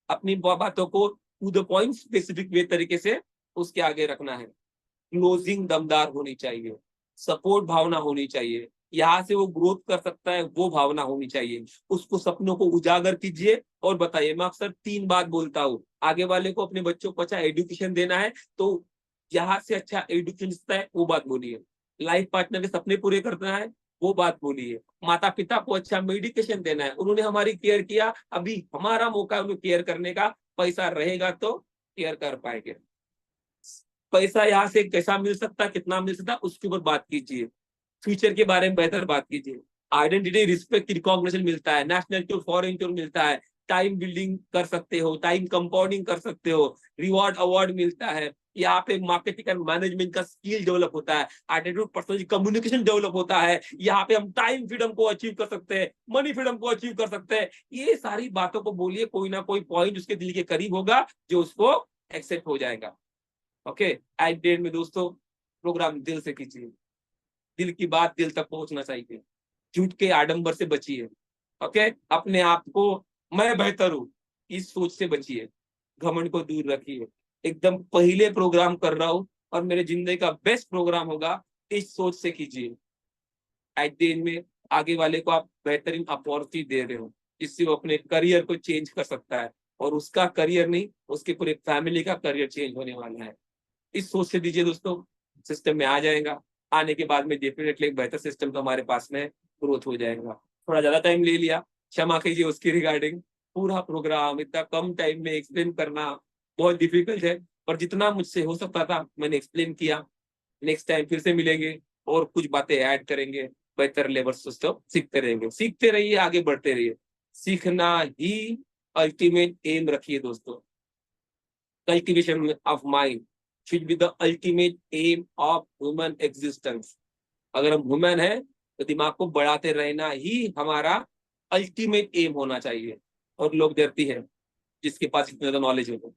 अपनी बातों को to the point specific way तरीके से उसके आगे रखना है। क्लोजिंग दमदार होनी चाहिए, सपोर्ट भावना होनी चाहिए, यहाँ से वो ग्रोथ कर सकता है वो भावना होनी चाहिए। उसको सपनों को उजागर कीजिए और बताइए। मैं अक्सर 3 बात बोलता हूँ, आगे वाले को अपने बच्चों को अच्छा एजुकेशन देना है तो यहाँ से अच्छा एजुकेशन है वो बात बोलिए, लाइफ पार्टनर के सपने पूरे करना है वो बात बोलिए, माता पिता को अच्छा मेडिकेशन देना है, उन्होंने हमारी केयर किया, अभी हमारा मौका है उन्हें केयर करने का, पैसा रहेगा तो केयर कर पाएंगे। पैसा यहाँ से कैसा मिल सकता है, कितना मिल सकता है, उसके ऊपर बात कीजिए। फ्यूचर के बारे में बेहतर बात कीजिए। आइडेंटिटी रिस्पेक्ट रिकॉग्निशन मिलता है, नेशनल टूर फॉरेन टूर मिलता है, टाइम बिल्डिंग कर सकते हो, टाइम कंपाउंडिंग कर सकते हो, रिवॉर्ड अवार्ड मिलता है, यहाँ पे मार्केटिंग एंड मैनेजमेंट का स्किल डेवलप होता है, एटीट्यूड पर्सनल कम्युनिकेशन डेवलप होता है, यहाँ पे हम टाइम फ्रीडम को अचीव कर सकते हैं, मनी फ्रीडम को अचीव कर सकते हैं। ये सारी बातों को बोलिए, कोई ना कोई पॉइंट उसके दिल के करीब होगा जो उसको एक्सेप्ट हो जाएगा। ओके, एट डेट में दोस्तों प्रोग्राम दिल से कीजिए, दिल की बात दिल तक पहुंचना चाहिए, झूठ के आडंबर से बचिए। ओके, अपने आप को मैं बेहतर हूं इस सोच से बचिए, घमंड को दूर रखिए। एकदम पहले प्रोग्राम कर रहा हूं और मेरे जिंदगी का बेस्ट प्रोग्राम होगा, इस सोच से कीजिए। एट द एंड में आगे वाले को आप बेहतरीन अपॉर्चुनिटी दे रहे हो जिससे वो अपने करियर को चेंज कर सकता है, और उसका करियर नहीं उसके पूरे फैमिली का करियर चेंज होने वाला है। इस सोच से दीजिए दोस्तों, सिस्टम में आ जाएगा। आने के बाद में डेफिनेटली एक बेहतर सिस्टम तो हमारे पास में ग्रोथ हो जाएगा। थोड़ा ज्यादा टाइम ले लिया, क्षमा कीजिए उसकी रिगार्डिंग। पूरा प्रोग्राम इतना कम टाइम में एक्सप्लेन करना बहुत डिफिकल्ट है, पर जितना मुझसे हो सकता था मैंने एक्सप्लेन किया। नेक्स्ट टाइम फिर से मिलेंगे और कुछ बातें ऐड करेंगे, बेहतर लेबर सिस्टम सीखते रहेंगे। सीखते रहिए, आगे बढ़ते रहिए, सीखना ही अल्टीमेट एम रखिए दोस्तों। Cultivation of mind should be the ultimate aim of human existence. अगर हम ह्यूमन है तो दिमाग को बढ़ाते रहना ही हमारा अल्टीमेट एम होना चाहिए। और लोग डरती है जिसके पास इतना ज्यादा नॉलेज हो,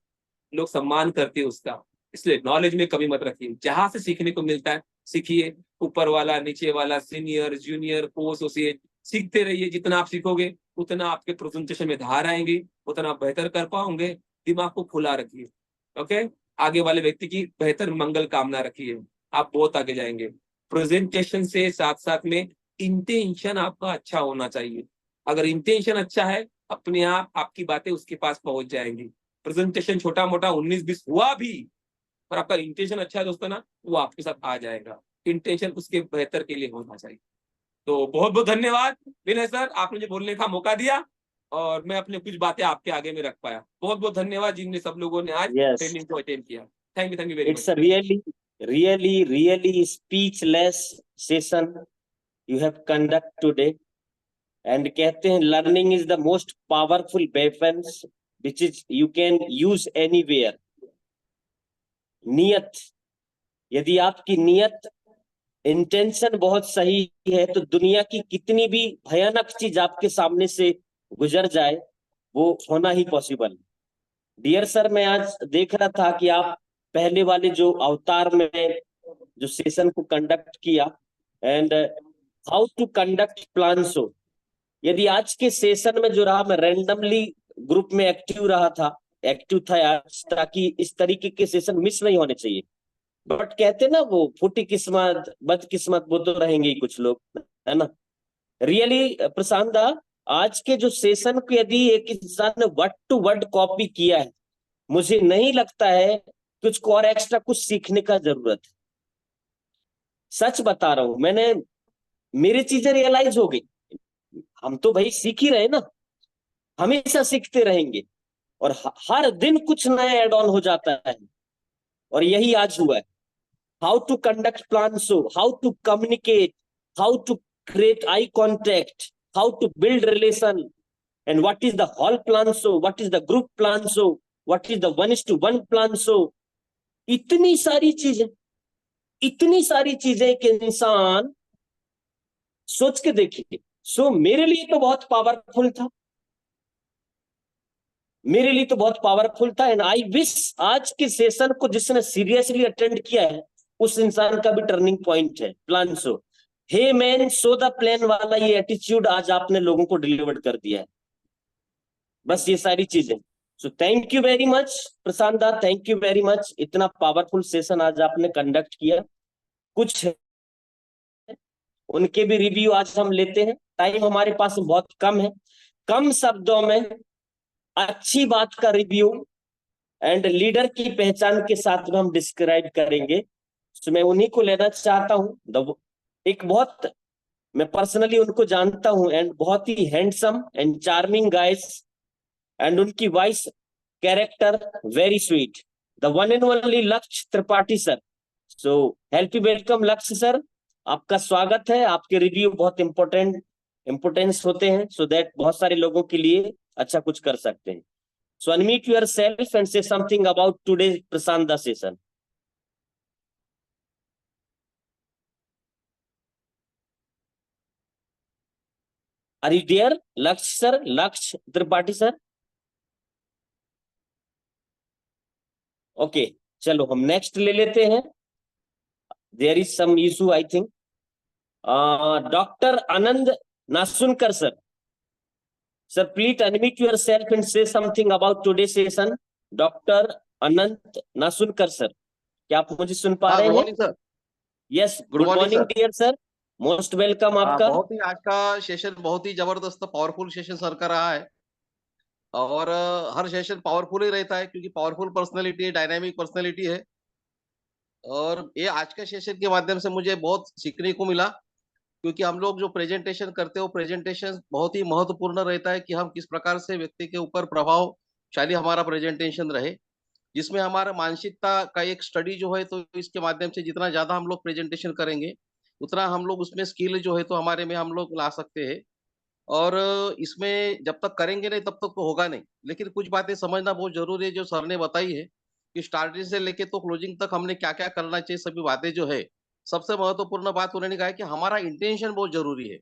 लोग सम्मान करते हैं उसका। इसलिए नॉलेज में कमी मत रखिए, जहां से सीखने को मिलता है सीखिए। ऊपर वाला, नीचे वाला, सीनियर, जूनियर, को एसोसिएट, सीखते रहिए। जितना आप सीखोगे उतना आपके प्रेजेंटेशन में धार आएंगे, उतना बेहतर कर पाओगे। दिमाग को खुला रखिए, ओके। आगे वाले व्यक्ति की बेहतर मंगल कामना रखिए, आप बहुत आगे जाएंगे। प्रेजेंटेशन से साथ साथ में इंटेंशन आपका अच्छा होना चाहिए। अगर इंटेंशन अच्छा है, अपने आप आपकी बातें उसके पास पहुंच जाएंगी। प्रेजेंटेशन छोटा मोटा 19-20 हुआ भी, पर आपका इंटेंशन अच्छा है दोस्तों ना, वो आपके साथ आ जाएगा। इंटेंशन उसके बेहतर के लिए होना चाहिए। तो बहुत बहुत धन्यवाद विनय सर, आपने मुझे बोलने का मौका दिया और मैं अपने कुछ बातें आपके आगे में रख पाया। बहुत बहुत धन्यवाद जिनने सब लोगों ने आज Yes, ट्रेनिंग को अटेंड किया। Thank you very it's much. a really speechless session you have conduct today. And कहते हैं learning is the most powerful weapons which is you can use anywhere. नियत, यदि आपकी नियत, इंटेंशन बहुत सही है तो दुनिया की कितनी भी भयानक चीज आपके सामने से गुजर जाए वो होना ही पॉसिबल। डियर सर, मैं आज देख रहा था कि आप पहले वाले जो अवतार में जो सेशन को कंडक्ट किया and how to conduct plan show, यदि आज के सेशन में जो रहा, मैं रैंडमली ग्रुप में एक्टिव था आज, ताकि इस तरीके के सेशन मिस नहीं होने चाहिए। बट कहते ना वो फूटी किस्मत बदकिस्मत वो तो रहेंगे ही कुछ लोग, है ना। रियली प्रशांत दा, आज के जो सेशन को यदि एक इंसान ने वर्ड टू वर्ड कॉपी किया है, मुझे नहीं लगता है कुछ और एक्स्ट्रा कुछ सीखने का जरूरत है। सच बता रहा हूं, मैंने मेरी चीजें रियलाइज हो गई। हम तो भाई सीख ही रहे ना, हमेशा सीखते रहेंगे और हर दिन कुछ नया एड ऑन हो जाता है। और यही आज हुआ है। How to conduct plan show, how to communicate, how to create eye contact, how to build relation, and what is the hall plan show, what is the group plan show, what is the 1:1 plan show। इतनी सारी चीजें कि इंसान सोच के देखिए। सो मेरे लिए तो बहुत पावरफुल था, एंड आई विश आज के सेशन को जिसने सीरियसली अटेंड किया है उस इंसान का भी टर्निंग पॉइंट है plan show. Hey man so the plan वाला ये एटीट्यूड आज आपने लोगों को डिलीवर कर दिया है। बस ये सारी चीजें। So thank you very much Prashant da, thank you very much. इतना पावरफुल सेशन आज आपने कंडक्ट किया। कुछ उनके भी रिव्यू आज हम लेते हैं, टाइम हमारे पास बहुत कम है। कम शब्दों में अच्छी बात का रिव्यू एंड लीडर की पहचान के साथ में हम डिस्क्राइब करेंगे। तो मैं उन्हीं को लेना चाहता हूं। एक बहुत, मैं पर्सनली उनको जानता हूं एंड बहुत ही handsome and charming guys, and उनकी voice character very sweet, the one and only Lakshya Tripathi sir. So help you welcome Lakshya sir, आपका स्वागत है। आपके रिव्यू बहुत इंपोर्टेंस होते हैं, सो दैट बहुत सारे लोगों के लिए अच्छा कुछ कर सकते हैं। So unmute yourself and say something about today Prashant da session. Are you there Lakshya sir, Lakshya Tripathi sir? Okay, चलो हम नेक्स्ट ले लेते हैं। There is some issue I think. Doctor Anand Nasunkar sir, sir please unmute yourself and say something about today session. Doctor Anant Nasunkar sir, क्या आप मुझे सुन पा रहे गुड हैं? Morning sir. Yes, good good morning morning sir. Dear sir, most welcome आपका। बहुत ही आज का सेशन बहुत ही जबरदस्त पावरफुल सेशन सर का रहा है। और हर सेशन पावरफुल ही रहता है क्योंकि पावरफुल पर्सनैलिटी है, डायनामिक पर्सनैलिटी है। और ये आज के सेशन के माध्यम से मुझे बहुत सीखने को मिला। क्योंकि हम लोग जो प्रेजेंटेशन करते हैं वो प्रेजेंटेशन बहुत ही महत्वपूर्ण रहता है कि हम किस प्रकार से व्यक्ति के ऊपर प्रभावशाली हमारा प्रेजेंटेशन रहे, जिसमें हमारा मानसिकता का एक स्टडी जो है, तो इसके माध्यम से जितना ज्यादा हम लोग प्रेजेंटेशन करेंगे उतना हम लोग उसमें स्किल जो है तो हमारे में हम लोग ला सकते हैं। और इसमें जब तक करेंगे नहीं तब तक तो होगा नहीं, लेकिन कुछ बातें समझना बहुत जरूरी है जो सर ने बताई है कि स्टार्टिंग से लेके तो क्लोजिंग तक हमने क्या क्या करना चाहिए, सभी बातें जो है। सबसे महत्वपूर्ण बात उन्होंने कहा है कि हमारा इंटेंशन बहुत जरूरी है।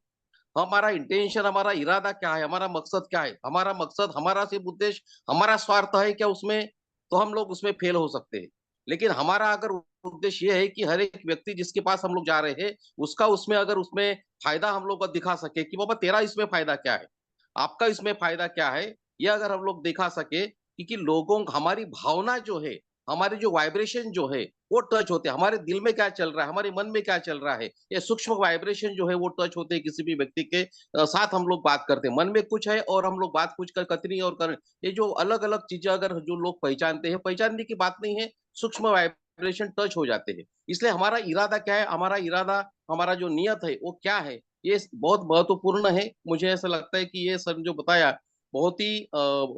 हमारा इंटेंशन, हमारा इरादा क्या है, हमारा मकसद क्या है, हमारा मकसद, हमारा सिर्फ उद्देश्य, हमारा स्वार्थ है क्या उसमें, तो हम लोग उसमें फेल हो सकते हैं। लेकिन हमारा अगर उद्देश्य ये है कि हर एक व्यक्ति जिसके पास हम लोग जा रहे हैं उसका उसमें अगर उसमें फायदा हम लोग को दिखा सके कि बाबा तेरा इसमें फायदा क्या है, आपका इसमें फायदा क्या है, ये अगर हम लोग दिखा सके, क्योंकि लोगों हमारी भावना जो है, हमारी जो वाइब्रेशन जो है वो टच होते हैं, हमारे दिल में क्या चल रहा है, हमारे मन में क्या चल रहा है, ये सूक्ष्म वाइब्रेशन जो है वो टच होते हैं किसी भी व्यक्ति के साथ हम लोग बात करते हैं। मन में कुछ है और हम लोग बात कुछ कर कतनी और कर, ये जो अलग अलग चीजें अगर जो लोग पहचानते हैं, पहचानने की बात नहीं है, सूक्ष्म वाइब्रेशन टच हो जाते हैं। इसलिए हमारा इरादा क्या है, हमारा इरादा, हमारा जो नियत है वो क्या है, ये बहुत महत्वपूर्ण है। मुझे ऐसा लगता है कि ये सर जो बताया बहुत ही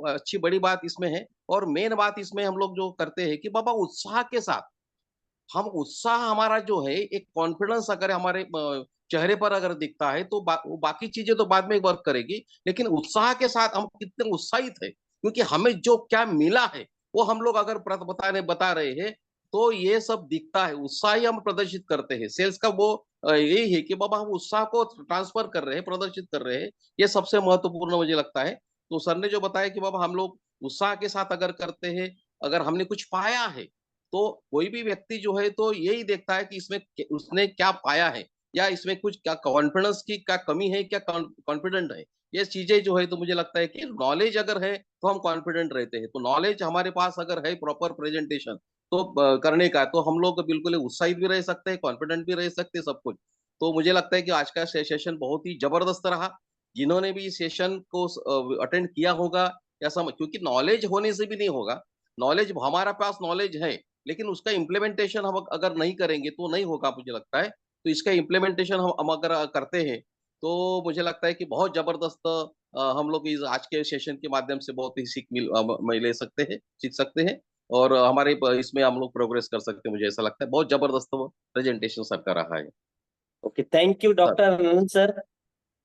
अच्छी बड़ी बात इसमें है। और मेन बात इसमें हम लोग जो करते हैं कि बाबा उत्साह के साथ, हम उत्साह हमारा जो है एक कॉन्फिडेंस अगर हमारे चेहरे पर अगर दिखता है तो वो बाकी चीजें तो बाद में वर्क करेगी, लेकिन उत्साह के साथ हम कितने उत्साहित है, क्योंकि हमें जो क्या मिला है वो हम लोग अगर बता रहे हैं तो ये सब दिखता है, उत्साह ही हम प्रदर्शित करते हैं। सेल्स का वो यही है कि बाबा हम उत्साह को ट्रांसफर कर रहे हैं, प्रदर्शित कर रहे हैं, ये सबसे महत्वपूर्ण मुझे लगता है। तो सर ने जो बताया कि बाबा हम लोग उत्साह के साथ अगर करते हैं, अगर हमने कुछ पाया है, तो कोई भी व्यक्ति जो है तो यही देखता है कि इसमें उसने क्या पाया है, या इसमें कुछ क्या कॉन्फिडेंस की क्या कमी है, क्या कॉन्फिडेंट है। ये चीजें जो है तो मुझे लगता है कि नॉलेज अगर है तो हम कॉन्फिडेंट रहते हैं, तो नॉलेज हमारे पास अगर है प्रॉपर प्रेजेंटेशन तो करने का, तो हम लोग बिल्कुल उत्साहित भी रह सकते हैं, कॉन्फिडेंट भी रह सकते हैं, सब कुछ। तो मुझे लगता है कि आज का सेशन बहुत ही जबरदस्त रहा। जिन्होंने भी इस सेशन को अटेंड किया होगा, या क्योंकि नॉलेज होने से भी नहीं होगा, नॉलेज हमारा पास नॉलेज है, लेकिन उसका इम्प्लीमेंटेशन हम अगर नहीं करेंगे तो नहीं होगा मुझे लगता है। तो इसका इम्प्लीमेंटेशन हम अगर करते हैं तो मुझे लगता है कि बहुत जबरदस्त हम लोग इस आज के सेशन के माध्यम से बहुत ही सीख ले सकते हैं, सीख सकते हैं। और हमारे इसमें हम लोग प्रोग्रेस कर सकते हैं, मुझे ऐसा लगता है। बहुत जबरदस्त प्रेजेंटेशन सर का रहा है okay, thank you sir. Doctor Anand sir,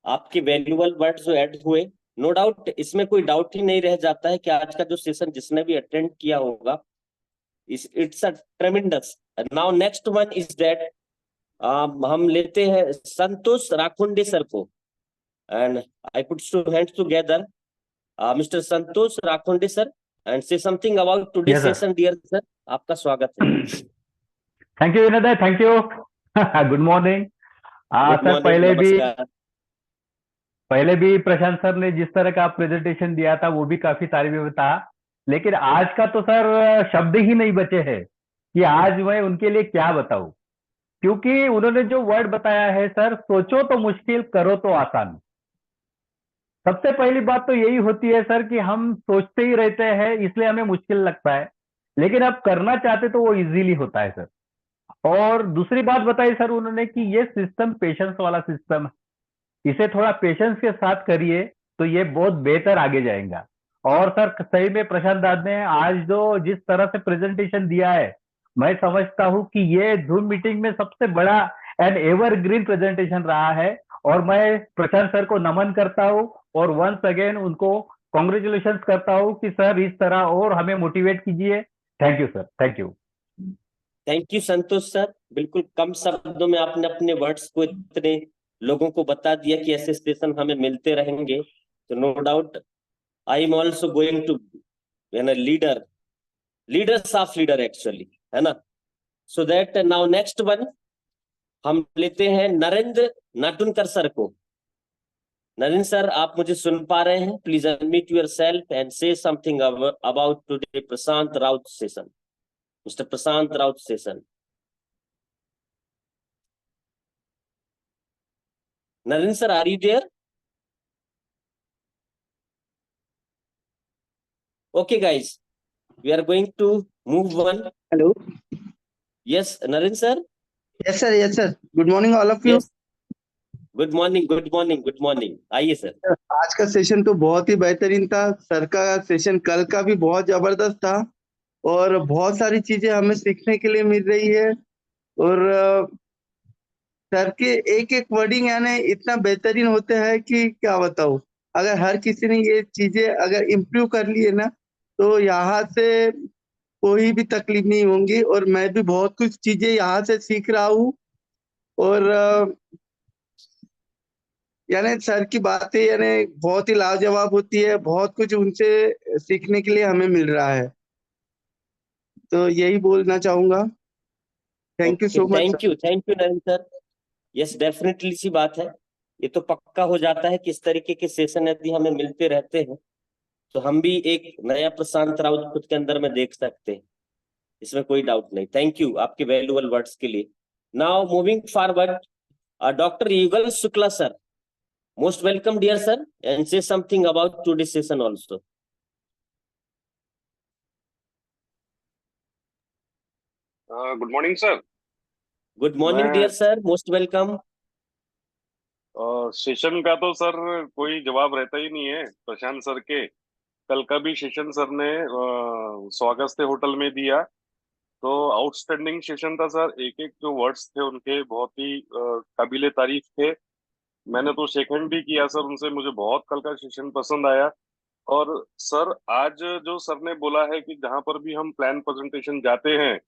आपके वैल्यूबल वर्ड्स जो ऐड हुए। नो डाउट, इसमें कोई डाउट ही नहीं रह जाता है कि आज का जो सेशन जिसने भी अटेंड किया होगा, it's a tremendous. Now next one is that हम लेते हैं संतोष राखुंडे सर को, and I put to hands together mister Santosh Rakhunde sir, and say something about today Yes, sir. Session. Dear sir, आपका स्वागत है। Thank you Vinod, thank you. Good morning. Good sir, morning, नमस्कार। पहले भी प्रशांत सर ने जिस तरह का प्रेजेंटेशन दिया था वो भी काफी तारीफ था, लेकिन आज का तो सर शब्द ही नहीं बचे हैं कि आज मैं उनके लिए क्या बताऊं, क्योंकि उन्होंने जो वर्ड बताया है सर, सोचो तो मुश्किल, करो तो आसान। सबसे पहली बात तो यही होती है सर कि हम सोचते ही रहते हैं इसलिए हमें मुश्किल लगता है, लेकिन अब करना चाहते तो वो इजीली होता है सर। और दूसरी बात बताई सर उन्होंने कि ये सिस्टम पेशेंस वाला सिस्टम है, इसे थोड़ा पेशेंस के साथ करिए तो ये बहुत बेहतर आगे जाएगा। और सर सही में प्रशांत दाद ने आज जो जिस तरह से प्रेजेंटेशन दिया है, मैं समझता हूं कि ये जूम मीटिंग में सबसे बड़ा एंड एवरग्रीन प्रेजेंटेशन रहा है। और मैं प्रशांत सर को नमन करता हूं और वंस अगेन उनको कॉन्ग्रेचुलेशन करता हूं कि सर इस तरह और हमें मोटिवेट कीजिए। Thank you sir, thank you. Thank you Santosh sir, बिल्कुल कम शब्दों में आपने अपने वर्ड्स को इतने लोगों को बता दिया कि ऐसे सेशन हमें मिलते रहेंगे। तो no doubt I am also going to leaders of leader actually, है ना। So that now next one हम लेते हैं नरेंद्र नाटुनकर सर को। नरेंद्र सर, आप मुझे सुन पा रहे हैं? Please unmute yourself and say something about today Prashant Raut session. Mister Prashant Raut session. Naren sir, are you there? Okay, guys, we are going to move on. Hello. Yes, Naren sir. Yes, sir. Yes, sir. Good morning, all of you. Yes. Good morning, good morning, good morning. आइए sir. आज का session तो बहुत ही बेहतरीन था। Sir का session कल का भी बहुत जबरदस्त था और बहुत सारी चीजें हमें सीखने के लिए मिल रही है। और सर के एक एक वर्डिंग यानी इतना बेहतरीन होते हैं कि क्या बताऊं। अगर हर किसी ने ये चीजें अगर इम्प्रूव कर लिए ना तो यहाँ से कोई भी तकलीफ नहीं होंगी। और मैं भी बहुत कुछ चीजें यहाँ से सीख रहा हूँ। और यानी सर की बातें यानी बहुत ही लाजवाब होती है। बहुत कुछ उनसे सीखने के लिए हमें मिल रहा है। तो यही बोलना चाहूंगा। Thank you so much. Thank you Narendra sir. Yes, definitely सी बात है। ये तो पक्का हो जाता है कि इस तरीके के सेशन यदि हमें मिलते रहते हैं तो हम भी एक नया प्रशांत राउत खुद के अंदर में देख सकते हैं, इसमें कोई डाउट नहीं। थैंक यू आपके वैल्यूएबल वर्ड्स के लिए। Now moving forward, doctor Yugal Shukla sir, most welcome dear sir, and say something about today session also. Good morning sir. Good morning dear sir, most welcome. Session का तो sir कोई जवाब रहता ही नहीं है प्रशांत सर के। कल का भी सेशन सर ने स्वागत होटल में दिया, तो आउटस्टैंडिंग सेशन था सर। एक एक जो वर्ड्स थे उनके बहुत ही काबिले तारीफ थे। मैंने तो सेकंड भी किया सर उनसे, मुझे बहुत कल का सेशन पसंद आया। और सर आज जो सर ने बोला है कि जहां पर भी हम प्लान प्रेजेंटेशन जाते हैं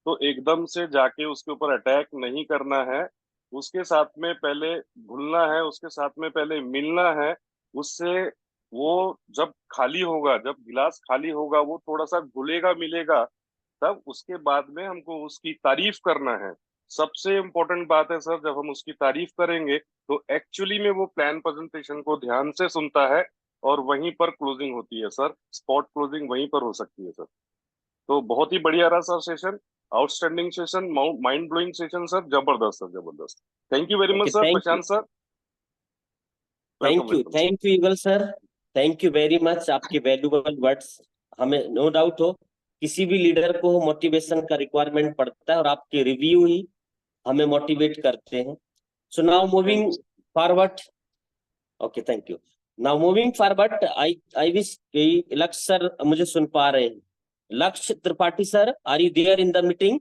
तो एकदम से जाके उसके ऊपर अटैक नहीं करना है, उसके साथ में पहले घुलना है, उसके साथ में पहले मिलना है। उससे वो जब खाली होगा, जब गिलास खाली होगा, वो थोड़ा सा घुलेगा मिलेगा, तब उसके बाद में हमको उसकी तारीफ करना है। सबसे इम्पोर्टेंट बात है सर, जब हम उसकी तारीफ करेंगे तो एक्चुअली में वो प्लान प्रेजेंटेशन को ध्यान से सुनता है और वहीं पर क्लोजिंग होती है सर। स्पॉट क्लोजिंग वहीं पर हो सकती है सर। तो बहुत ही बढ़िया रहा sir session, outstanding session, mind blowing session sir, जबरदस्त सर, जबरदस्त। Thank you very much sir thank you, Prashant sir. Thank you, thank you Yugal sir, thank you very much. आपके वैल्यूएबल वर्ड्स, हमें नो डाउट हो किसी भी लीडर को motivation का requirement पड़ता है और आपके रिव्यू ही हमें मोटिवेट करते हैं। So now moving forward, okay thank you. Now moving forward, I wish Lakshya sir मुझे सुन पा रहे हैं। Lakshya Tripathi sir, are you there in the meeting?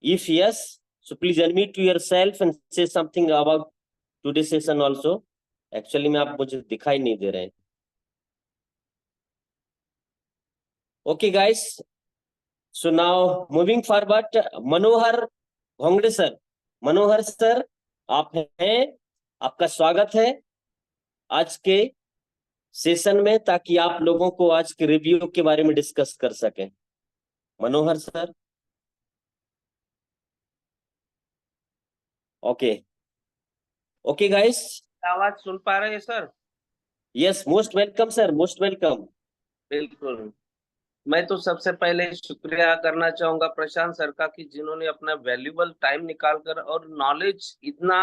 If yes, so please unmute yourself and say something about today's session also. Actually में आप मुझे दिखाई नहीं दे रहे हैं। Okay guys, so now moving forward, मनोहर भोंगड़े सर, मनोहर सर आप हैं, आपका स्वागत है आज के सेशन में, ताकि आप लोगों को आज के रिव्यू के बारे में डिस्कस कर सकें। मनोहर सर, ओके ओके गाइस, आवाज सुन पा रहे हैं sir? Yes, most welcome sir, most welcome. बिल्कुल। मैं तो सबसे पहले शुक्रिया करना चाहूंगा प्रशांत सर का कि जिन्होंने अपना वैल्यूबल टाइम निकालकर, और नॉलेज, इतना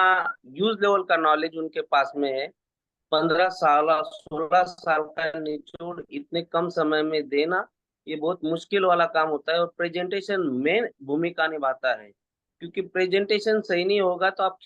यूज लेवल का नॉलेज उनके पास में है। 15 साल 16 साल का निचोड़ इतने कम समय में देना, ये बहुत मुश्किल वाला काम होता है। और प्रेजेंटेशन मेन भूमिका निभाता है, क्योंकि प्रेजेंटेशन सही नहीं होगा तो आप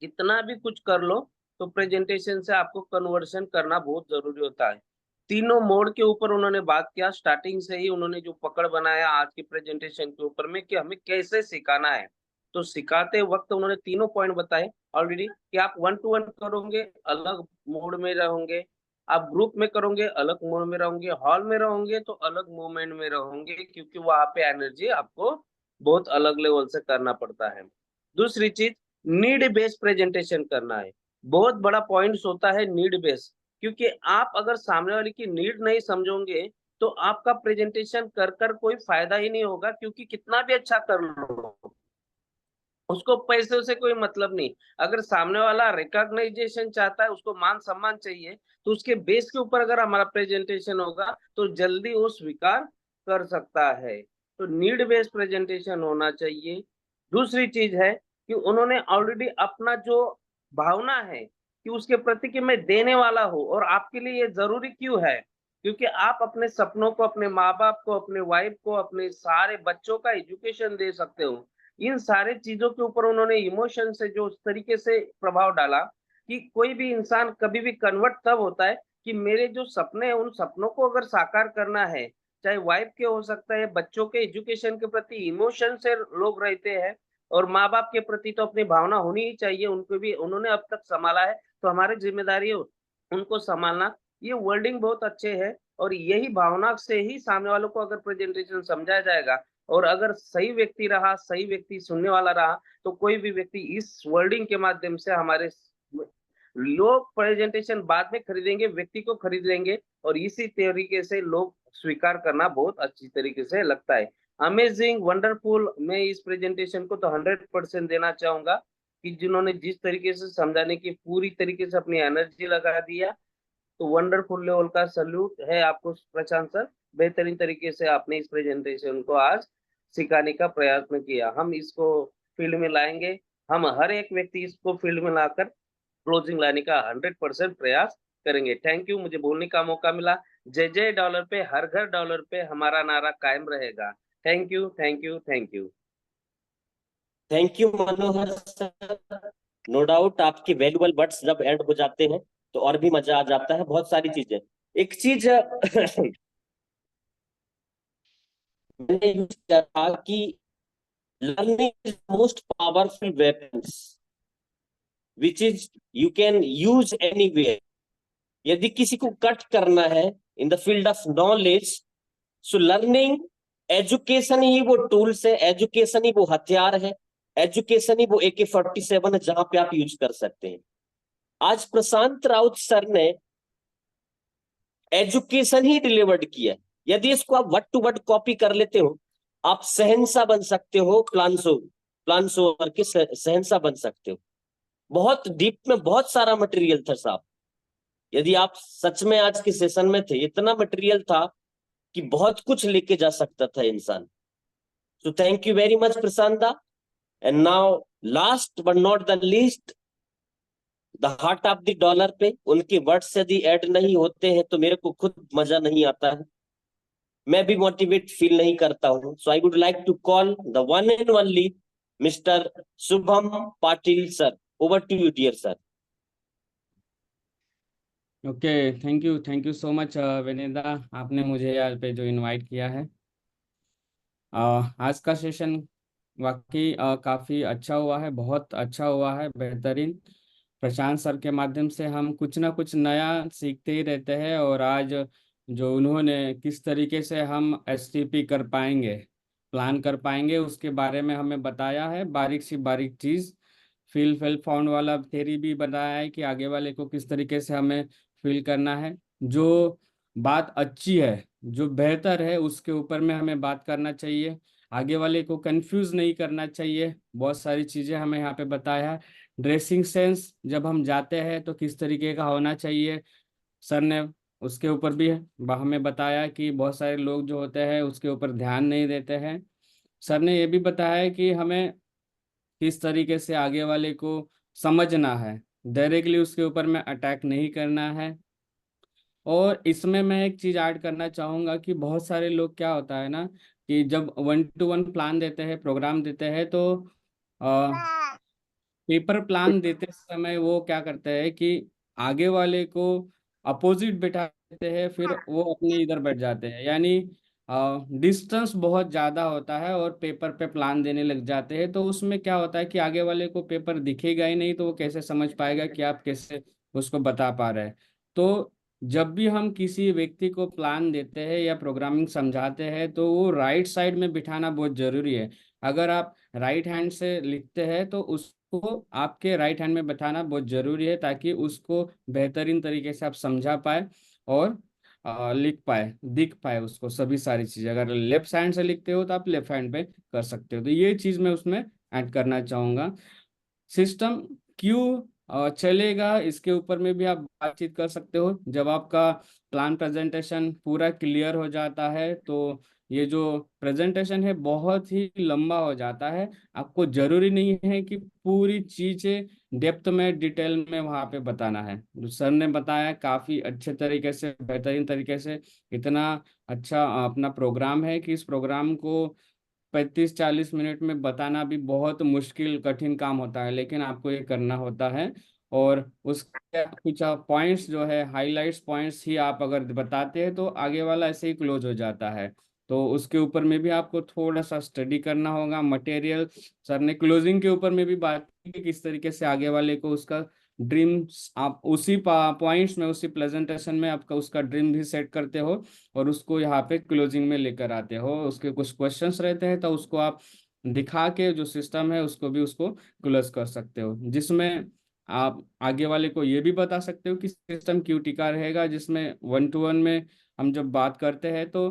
कितना भी कुछ कर लो, तो प्रेजेंटेशन से आपको कन्वर्शन करना बहुत जरूरी होता है। तीनों मोड के ऊपर उन्होंने बात किया। स्टार्टिंग से ही उन्होंने जो पकड़ बनाया आज की प्रेजेंटेशन के ऊपर में कि हमें कैसे सिखाना है, तो सिखाते वक्त उन्होंने तीनों पॉइंट बताए ऑलरेडी कि आप 1 to 1 करोगे अलग मोड में रहोगे, आप ग्रुप में करोगे अलग मोड में रहोगे, हॉल में रहोगे तो अलग मूवमेंट में रहोगे, क्योंकि वहां पे एनर्जी आपको बहुत अलग लेवल से करना पड़ता है। दूसरी चीज, नीड बेस्ड प्रेजेंटेशन करना है। बहुत बड़ा पॉइंट होता है नीड बेस्ड, क्योंकि आप अगर सामने वाले की नीड नहीं समझोगे तो आपका प्रेजेंटेशन कर कर कोई फायदा ही नहीं होगा, क्योंकि कितना भी अच्छा कर लो उसको पैसों से कोई मतलब नहीं। अगर सामने वाला रिकॉग्नाइजेशन चाहता है, उसको मान सम्मान चाहिए, तो उसके बेस के ऊपर अगर हमारा प्रेजेंटेशन होगा तो जल्दी वो स्वीकार कर सकता है। तो नीड बेस्ड प्रेजेंटेशन होना चाहिए। दूसरी चीज है कि उन्होंने ऑलरेडी अपना जो भावना है कि उसके प्रति कि मैं देने वाला हूँ, और आपके लिए ये जरूरी क्यों है, क्योंकि आप अपने सपनों को, अपने माँ बाप को, अपने वाइफ को, अपने सारे बच्चों का एजुकेशन दे सकते हो। इन सारे चीजों के ऊपर उन्होंने इमोशन से जो उस तरीके से प्रभाव डाला कि कोई भी इंसान कभी भी कन्वर्ट तब होता है कि मेरे जो सपने हैं उन सपनों को अगर साकार करना है, चाहे वाइफ के हो सकता है, बच्चों के एजुकेशन के प्रति इमोशन से लोग रहते हैं और माँ-बाप के प्रति तो अपनी भावना होनी ही चाहिए, उनको भी उन्होंने अब तक सँभाला है, तो हमारी ज़िम्मेदारी है उनको सँभालना। ये वर्डिंग बहुत अच्छे है और यही भावना से ही सामने वालों को अगर प्रेजेंटेशन समझाया जाएगा और अगर सही व्यक्ति रहा, सही व्यक्ति सुनने वाला रहा, तो कोई भी व्यक्ति इस वर्डिंग के माध्यम से हमारे लोग प्रेजेंटेशन बाद में खरीदेंगे, व्यक्ति को खरीद लेंगे और इसी तरीके से लोग स्वीकार करना बहुत अच्छी तरीके से लगता है। अमेजिंग, वंडरफुल, मैं इस प्रेजेंटेशन को तो 100% देना चाहूँगा कि जिन्होंने जिस तरीके से समझाने की पूरी तरीके से अपनी एनर्जी लगा दिया, तो वंडरफुल लेवल का सैल्यूट है आपको प्रशांत सर। बेहतरीन तरीके से आपने इस प्रेजेंटेशन को आज सिखाने का प्रयत्न किया। हम इसको फील्ड में लाएँगे, हम हर एक व्यक्ति इसको फील्ड में लाकर क्लोजिंग लाने का 100% प्रयास करेंगे। थैंक यू, मुझे बोलने का मौका मिला। जय जय डॉलर पे, हर घर डॉलर पे हमारा नारा कायम रहेगा। Thank you, thank you, thank you. Thank you Manohar sir. No doubt आपके वैल्यूबल वर्ड्स जब ऐड हो जाते हैं तो और भी मजा आ जाता है, बहुत सारी चीजें। एक चीज मैंने यूज किया था कि learning is most powerful weapons which is you can use anywhere. यदि किसी को कट करना है in the field of knowledge, so learning, education ही वो टूल्स है, एजुकेशन ही वो हथियार है, एजुकेशन ही वो AK-47 है जहां पे आप यूज कर सकते हैं। आज प्रशांत राउत सर ने एजुकेशन ही डिलीवर्ड किया है। यदि इसको आप वर्ड टू वर्ड कॉपी कर लेते हो, आप शहंशाह बन सकते हो, प्लान ओवर के शहंशाह बन सकते हो। बहुत डीप में बहुत सारा मटेरियल था साहब। यदि आप सच में आज के सेशन में थे, इतना मटेरियल था कि बहुत कुछ लेके जा सकता था इंसान। So thank you very much Prashant da. And now last but not the least, the heart of the dollar पे उनके वर्ड्स यदि ऐड नहीं होते हैं तो मेरे को खुद मजा नहीं आता है, मैं भी मोटिवेट फील नहीं करता हूं। So I would like to call the one and only mister Shubham Patil sir. Over to you dear sir. Okay, thank you so much Vinita, आपने मुझे यहाँ पे जो इनवाइट किया है। आज का सेशन वाकई काफ़ी अच्छा हुआ है, बहुत अच्छा हुआ है, बेहतरीन। प्रशांत सर के माध्यम से हम कुछ ना कुछ नया सीखते ही रहते हैं और आज जो उन्होंने किस तरीके से हम STP कर पाएंगे, प्लान कर पाएंगे, उसके बारे में हमें बताया है। बारीक सी बारीक चीज़, फील फेल फाउंड वाला थेरी भी बताया है कि आगे वाले को किस तरीके से हमें फील करना है। जो बात अच्छी है, जो बेहतर है, उसके ऊपर में हमें बात करना चाहिए, आगे वाले को कंफ्यूज नहीं करना चाहिए। बहुत सारी चीज़ें हमें यहाँ पे बताया है। ड्रेसिंग सेंस जब हम जाते हैं तो किस तरीके का होना चाहिए, सर ने उसके ऊपर भी हमें बताया कि बहुत सारे लोग जो होते हैं उसके ऊपर ध्यान नहीं देते हैं। सर ने ये भी बताया कि हमें किस तरीके से आगे वाले को समझना है, डायरेक्टली उसके ऊपर में अटैक नहीं करना है। और इसमें मैं एक चीज़ ऐड करना चाहूँगा कि बहुत सारे लोग, क्या होता है ना, कि जब 1-to-1 प्लान देते हैं, प्रोग्राम देते हैं, तो पेपर प्लान देते समय वो क्या करते हैं कि आगे वाले को अपोजिट बैठा देते हैं, फिर वो अपने इधर बैठ जाते हैं, यानी डिस्टेंस बहुत ज़्यादा होता है और पेपर पे प्लान देने लग जाते हैं। तो उसमें क्या होता है कि आगे वाले को पेपर दिखेगा ही नहीं, तो वो कैसे समझ पाएगा कि आप कैसे उसको बता पा रहे हैं। तो जब भी हम किसी व्यक्ति को प्लान देते हैं या प्रोग्रामिंग समझाते हैं तो वो राइट साइड में बिठाना बहुत ज़रूरी है। अगर आप राइट हैंड से लिखते हैं तो उसको आपके राइट हैंड में बैठाना बहुत ज़रूरी है, ताकि उसको बेहतरीन तरीके से आप समझा पाए और लिख पाए, दिख पाए उसको सभी सारी चीज़ें। अगर लेफ्ट हैंड से लिखते हो तो आप लेफ्ट हैंड पे कर सकते हो। तो ये चीज़ मैं उसमें ऐड करना चाहूँगा। सिस्टम क्यों चलेगा, इसके ऊपर में भी आप बातचीत कर सकते हो। जब आपका प्लान प्रेजेंटेशन पूरा क्लियर हो जाता है तो ये जो प्रेजेंटेशन है बहुत ही लंबा हो जाता है। आपको जरूरी नहीं है कि पूरी चीज़ें डेप्थ में, डिटेल में वहाँ पे बताना है। जो सर ने बताया काफ़ी अच्छे तरीके से, बेहतरीन तरीके से, इतना अच्छा अपना प्रोग्राम है कि इस प्रोग्राम को 35-40 मिनट में बताना भी बहुत मुश्किल कठिन काम होता है, लेकिन आपको ये करना होता है। और उसके कुछ पॉइंट्स जो है, हाइलाइट्स पॉइंट्स ही आप अगर बताते हैं तो आगे वाला ऐसे ही क्लोज हो जाता है। तो उसके ऊपर में भी आपको थोड़ा सा स्टडी करना होगा। मटेरियल सर ने क्लोजिंग के ऊपर में भी बात की कि किस तरीके से आगे वाले को उसका ड्रीम्स, आप उसी पॉइंट्स में, उसी प्रेजेंटेशन में आपका उसका ड्रीम भी सेट करते हो और उसको यहाँ पे क्लोजिंग में लेकर आते हो। उसके कुछ क्वेश्चंस रहते हैं तो उसको आप दिखा के जो सिस्टम है उसको भी उसको क्लोज कर सकते हो, जिसमें आप आगे वाले को ये भी बता सकते हो कि सिस्टम क्यों टिका रहेगा। जिसमें 1-to-1 में हम जब बात करते हैं तो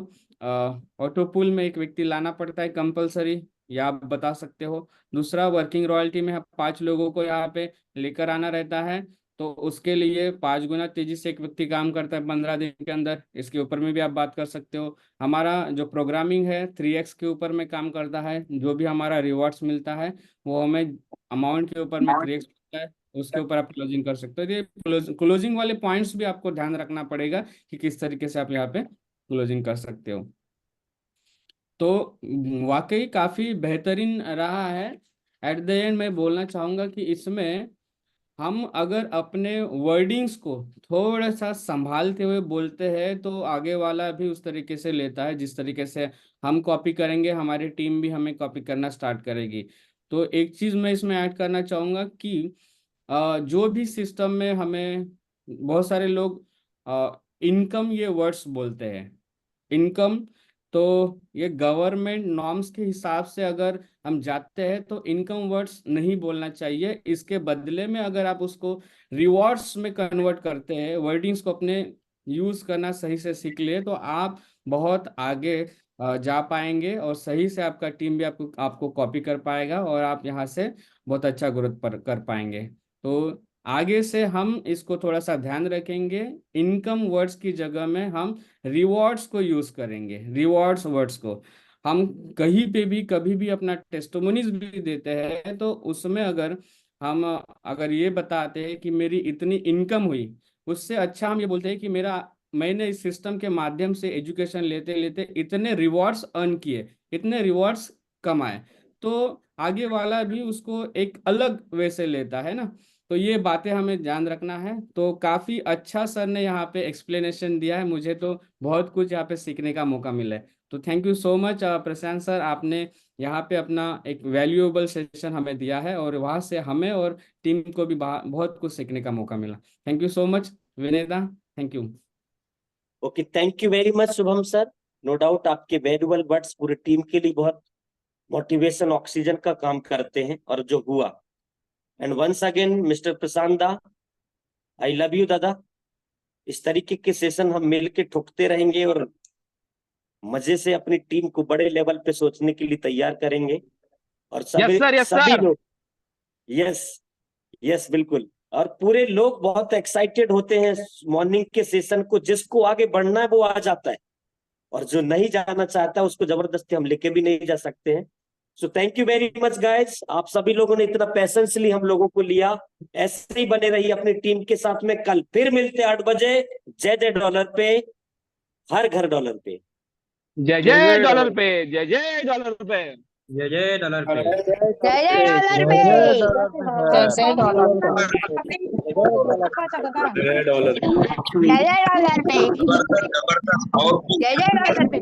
ऑटो पुल में एक व्यक्ति लाना पड़ता है कंपलसरी, या आप बता सकते हो। दूसरा, वर्किंग रॉयल्टी में 5 लोगों को यहाँ पे लेकर आना रहता है, तो उसके लिए 5 गुना तेजी से एक व्यक्ति काम करता है 15 दिन के अंदर। इसके ऊपर में भी आप बात कर सकते हो। हमारा जो प्रोग्रामिंग है 3x के ऊपर में काम करता है। जो भी हमारा रिवॉर्ड्स मिलता है वो हमें अमाउंट के ऊपर में 3x मिलता है, उसके ऊपर आप क्लोजिंग कर सकते हो। ये क्लोजिंग वाले पॉइंट्स भी आपको ध्यान रखना पड़ेगा कि किस तरीके से आप यहाँ पे क्लोजिंग कर सकते हो। तो वाकई काफी बेहतरीन रहा है। एट द एंड मैं बोलना चाहूंगा कि इसमें हम अगर अपने वर्डिंग्स को थोड़ा सा संभालते हुए बोलते हैं तो आगे वाला भी उस तरीके से लेता है। जिस तरीके से हम कॉपी करेंगे, हमारी टीम भी हमें कॉपी करना स्टार्ट करेगी। तो एक चीज मैं इसमें ऐड करना चाहूंगा कि जो भी सिस्टम में हमें बहुत सारे लोग इनकम ये वर्ड्स बोलते हैं, इनकम, तो ये गवर्नमेंट नॉर्म्स के हिसाब से अगर हम जाते हैं तो इनकम वर्ड्स नहीं बोलना चाहिए। इसके बदले में अगर आप उसको रिवॉर्ड्स में कन्वर्ट करते हैं, वर्डिंग्स को अपने यूज करना सही से सीख लिए, तो आप बहुत आगे जा पाएंगे और सही से आपका टीम भी आपको कॉपी कर पाएगा और आप यहाँ से बहुत अच्छा ग्रोथ कर पाएंगे। तो आगे से हम इसको थोड़ा सा ध्यान रखेंगे। इनकम वर्ड्स की जगह में हम रिवॉर्ड्स को यूज करेंगे। रिवॉर्ड्स वर्ड्स को हम कहीं पे भी कभी भी अपना टेस्टिमोनीज भी देते हैं तो उसमें अगर ये बताते हैं कि मेरी इतनी इनकम हुई, उससे अच्छा हम ये बोलते हैं कि मैंने इस सिस्टम के माध्यम से एजुकेशन लेते लेते इतने रिवॉर्ड्स अर्न किए, इतने रिवॉर्ड्स कमाए, तो आगे वाला भी उसको एक अलग वे से लेता है ना। तो ये बातें हमें ध्यान रखना है। तो काफी अच्छा सर ने यहाँ पे एक्सप्लेनेशन दिया है, मुझे तो बहुत कुछ यहाँ पे सीखने का मौका मिला है। तो thank you so much Prashant sir, आपने यहाँ पे अपना एक वैल्यूएबल सेशन हमें दिया है और वहाँ से हमें और टीम को भी बहुत कुछ सीखने का मौका मिला। Thank you so much Vineda, thank you. Okay, thank you very much Shubham sir. No doubt आपके वैल्यूएबल वर्ड्स पूरे टीम के लिए बहुत मोटिवेशन, ऑक्सीजन का काम करते हैं, और जो हुआ। एंड वंस अगेन मिस्टर प्रशांत दा, आई लव यू दादा। इस तरीके के सेशन हम मिलके ठुकते रहेंगे और मजे से अपनी टीम को बड़े लेवल पे सोचने के लिए तैयार करेंगे। और सभी लोग, यस बिल्कुल, और पूरे लोग बहुत एक्साइटेड होते हैं मॉर्निंग के सेशन को। जिसको आगे बढ़ना है वो आ जाता है, और जो नहीं जाना चाहता उसको जबरदस्ती हम लेके भी नहीं जा सकते हैं। सो thank you very much guys, आप सभी लोगों ने इतना पेशेंसली हम लोगों को लिया। ऐसे ही बने रहिए अपनी टीम के साथ में। कल फिर मिलते 8 बजे। जय जय डॉलर पे, हर घर डॉलर पे। जय जय डॉलर पे, जय जय डॉलर पे, जय जय डॉलर पे, जय जय डॉलर पे, जय जय डॉलर जय जय डॉलर पे।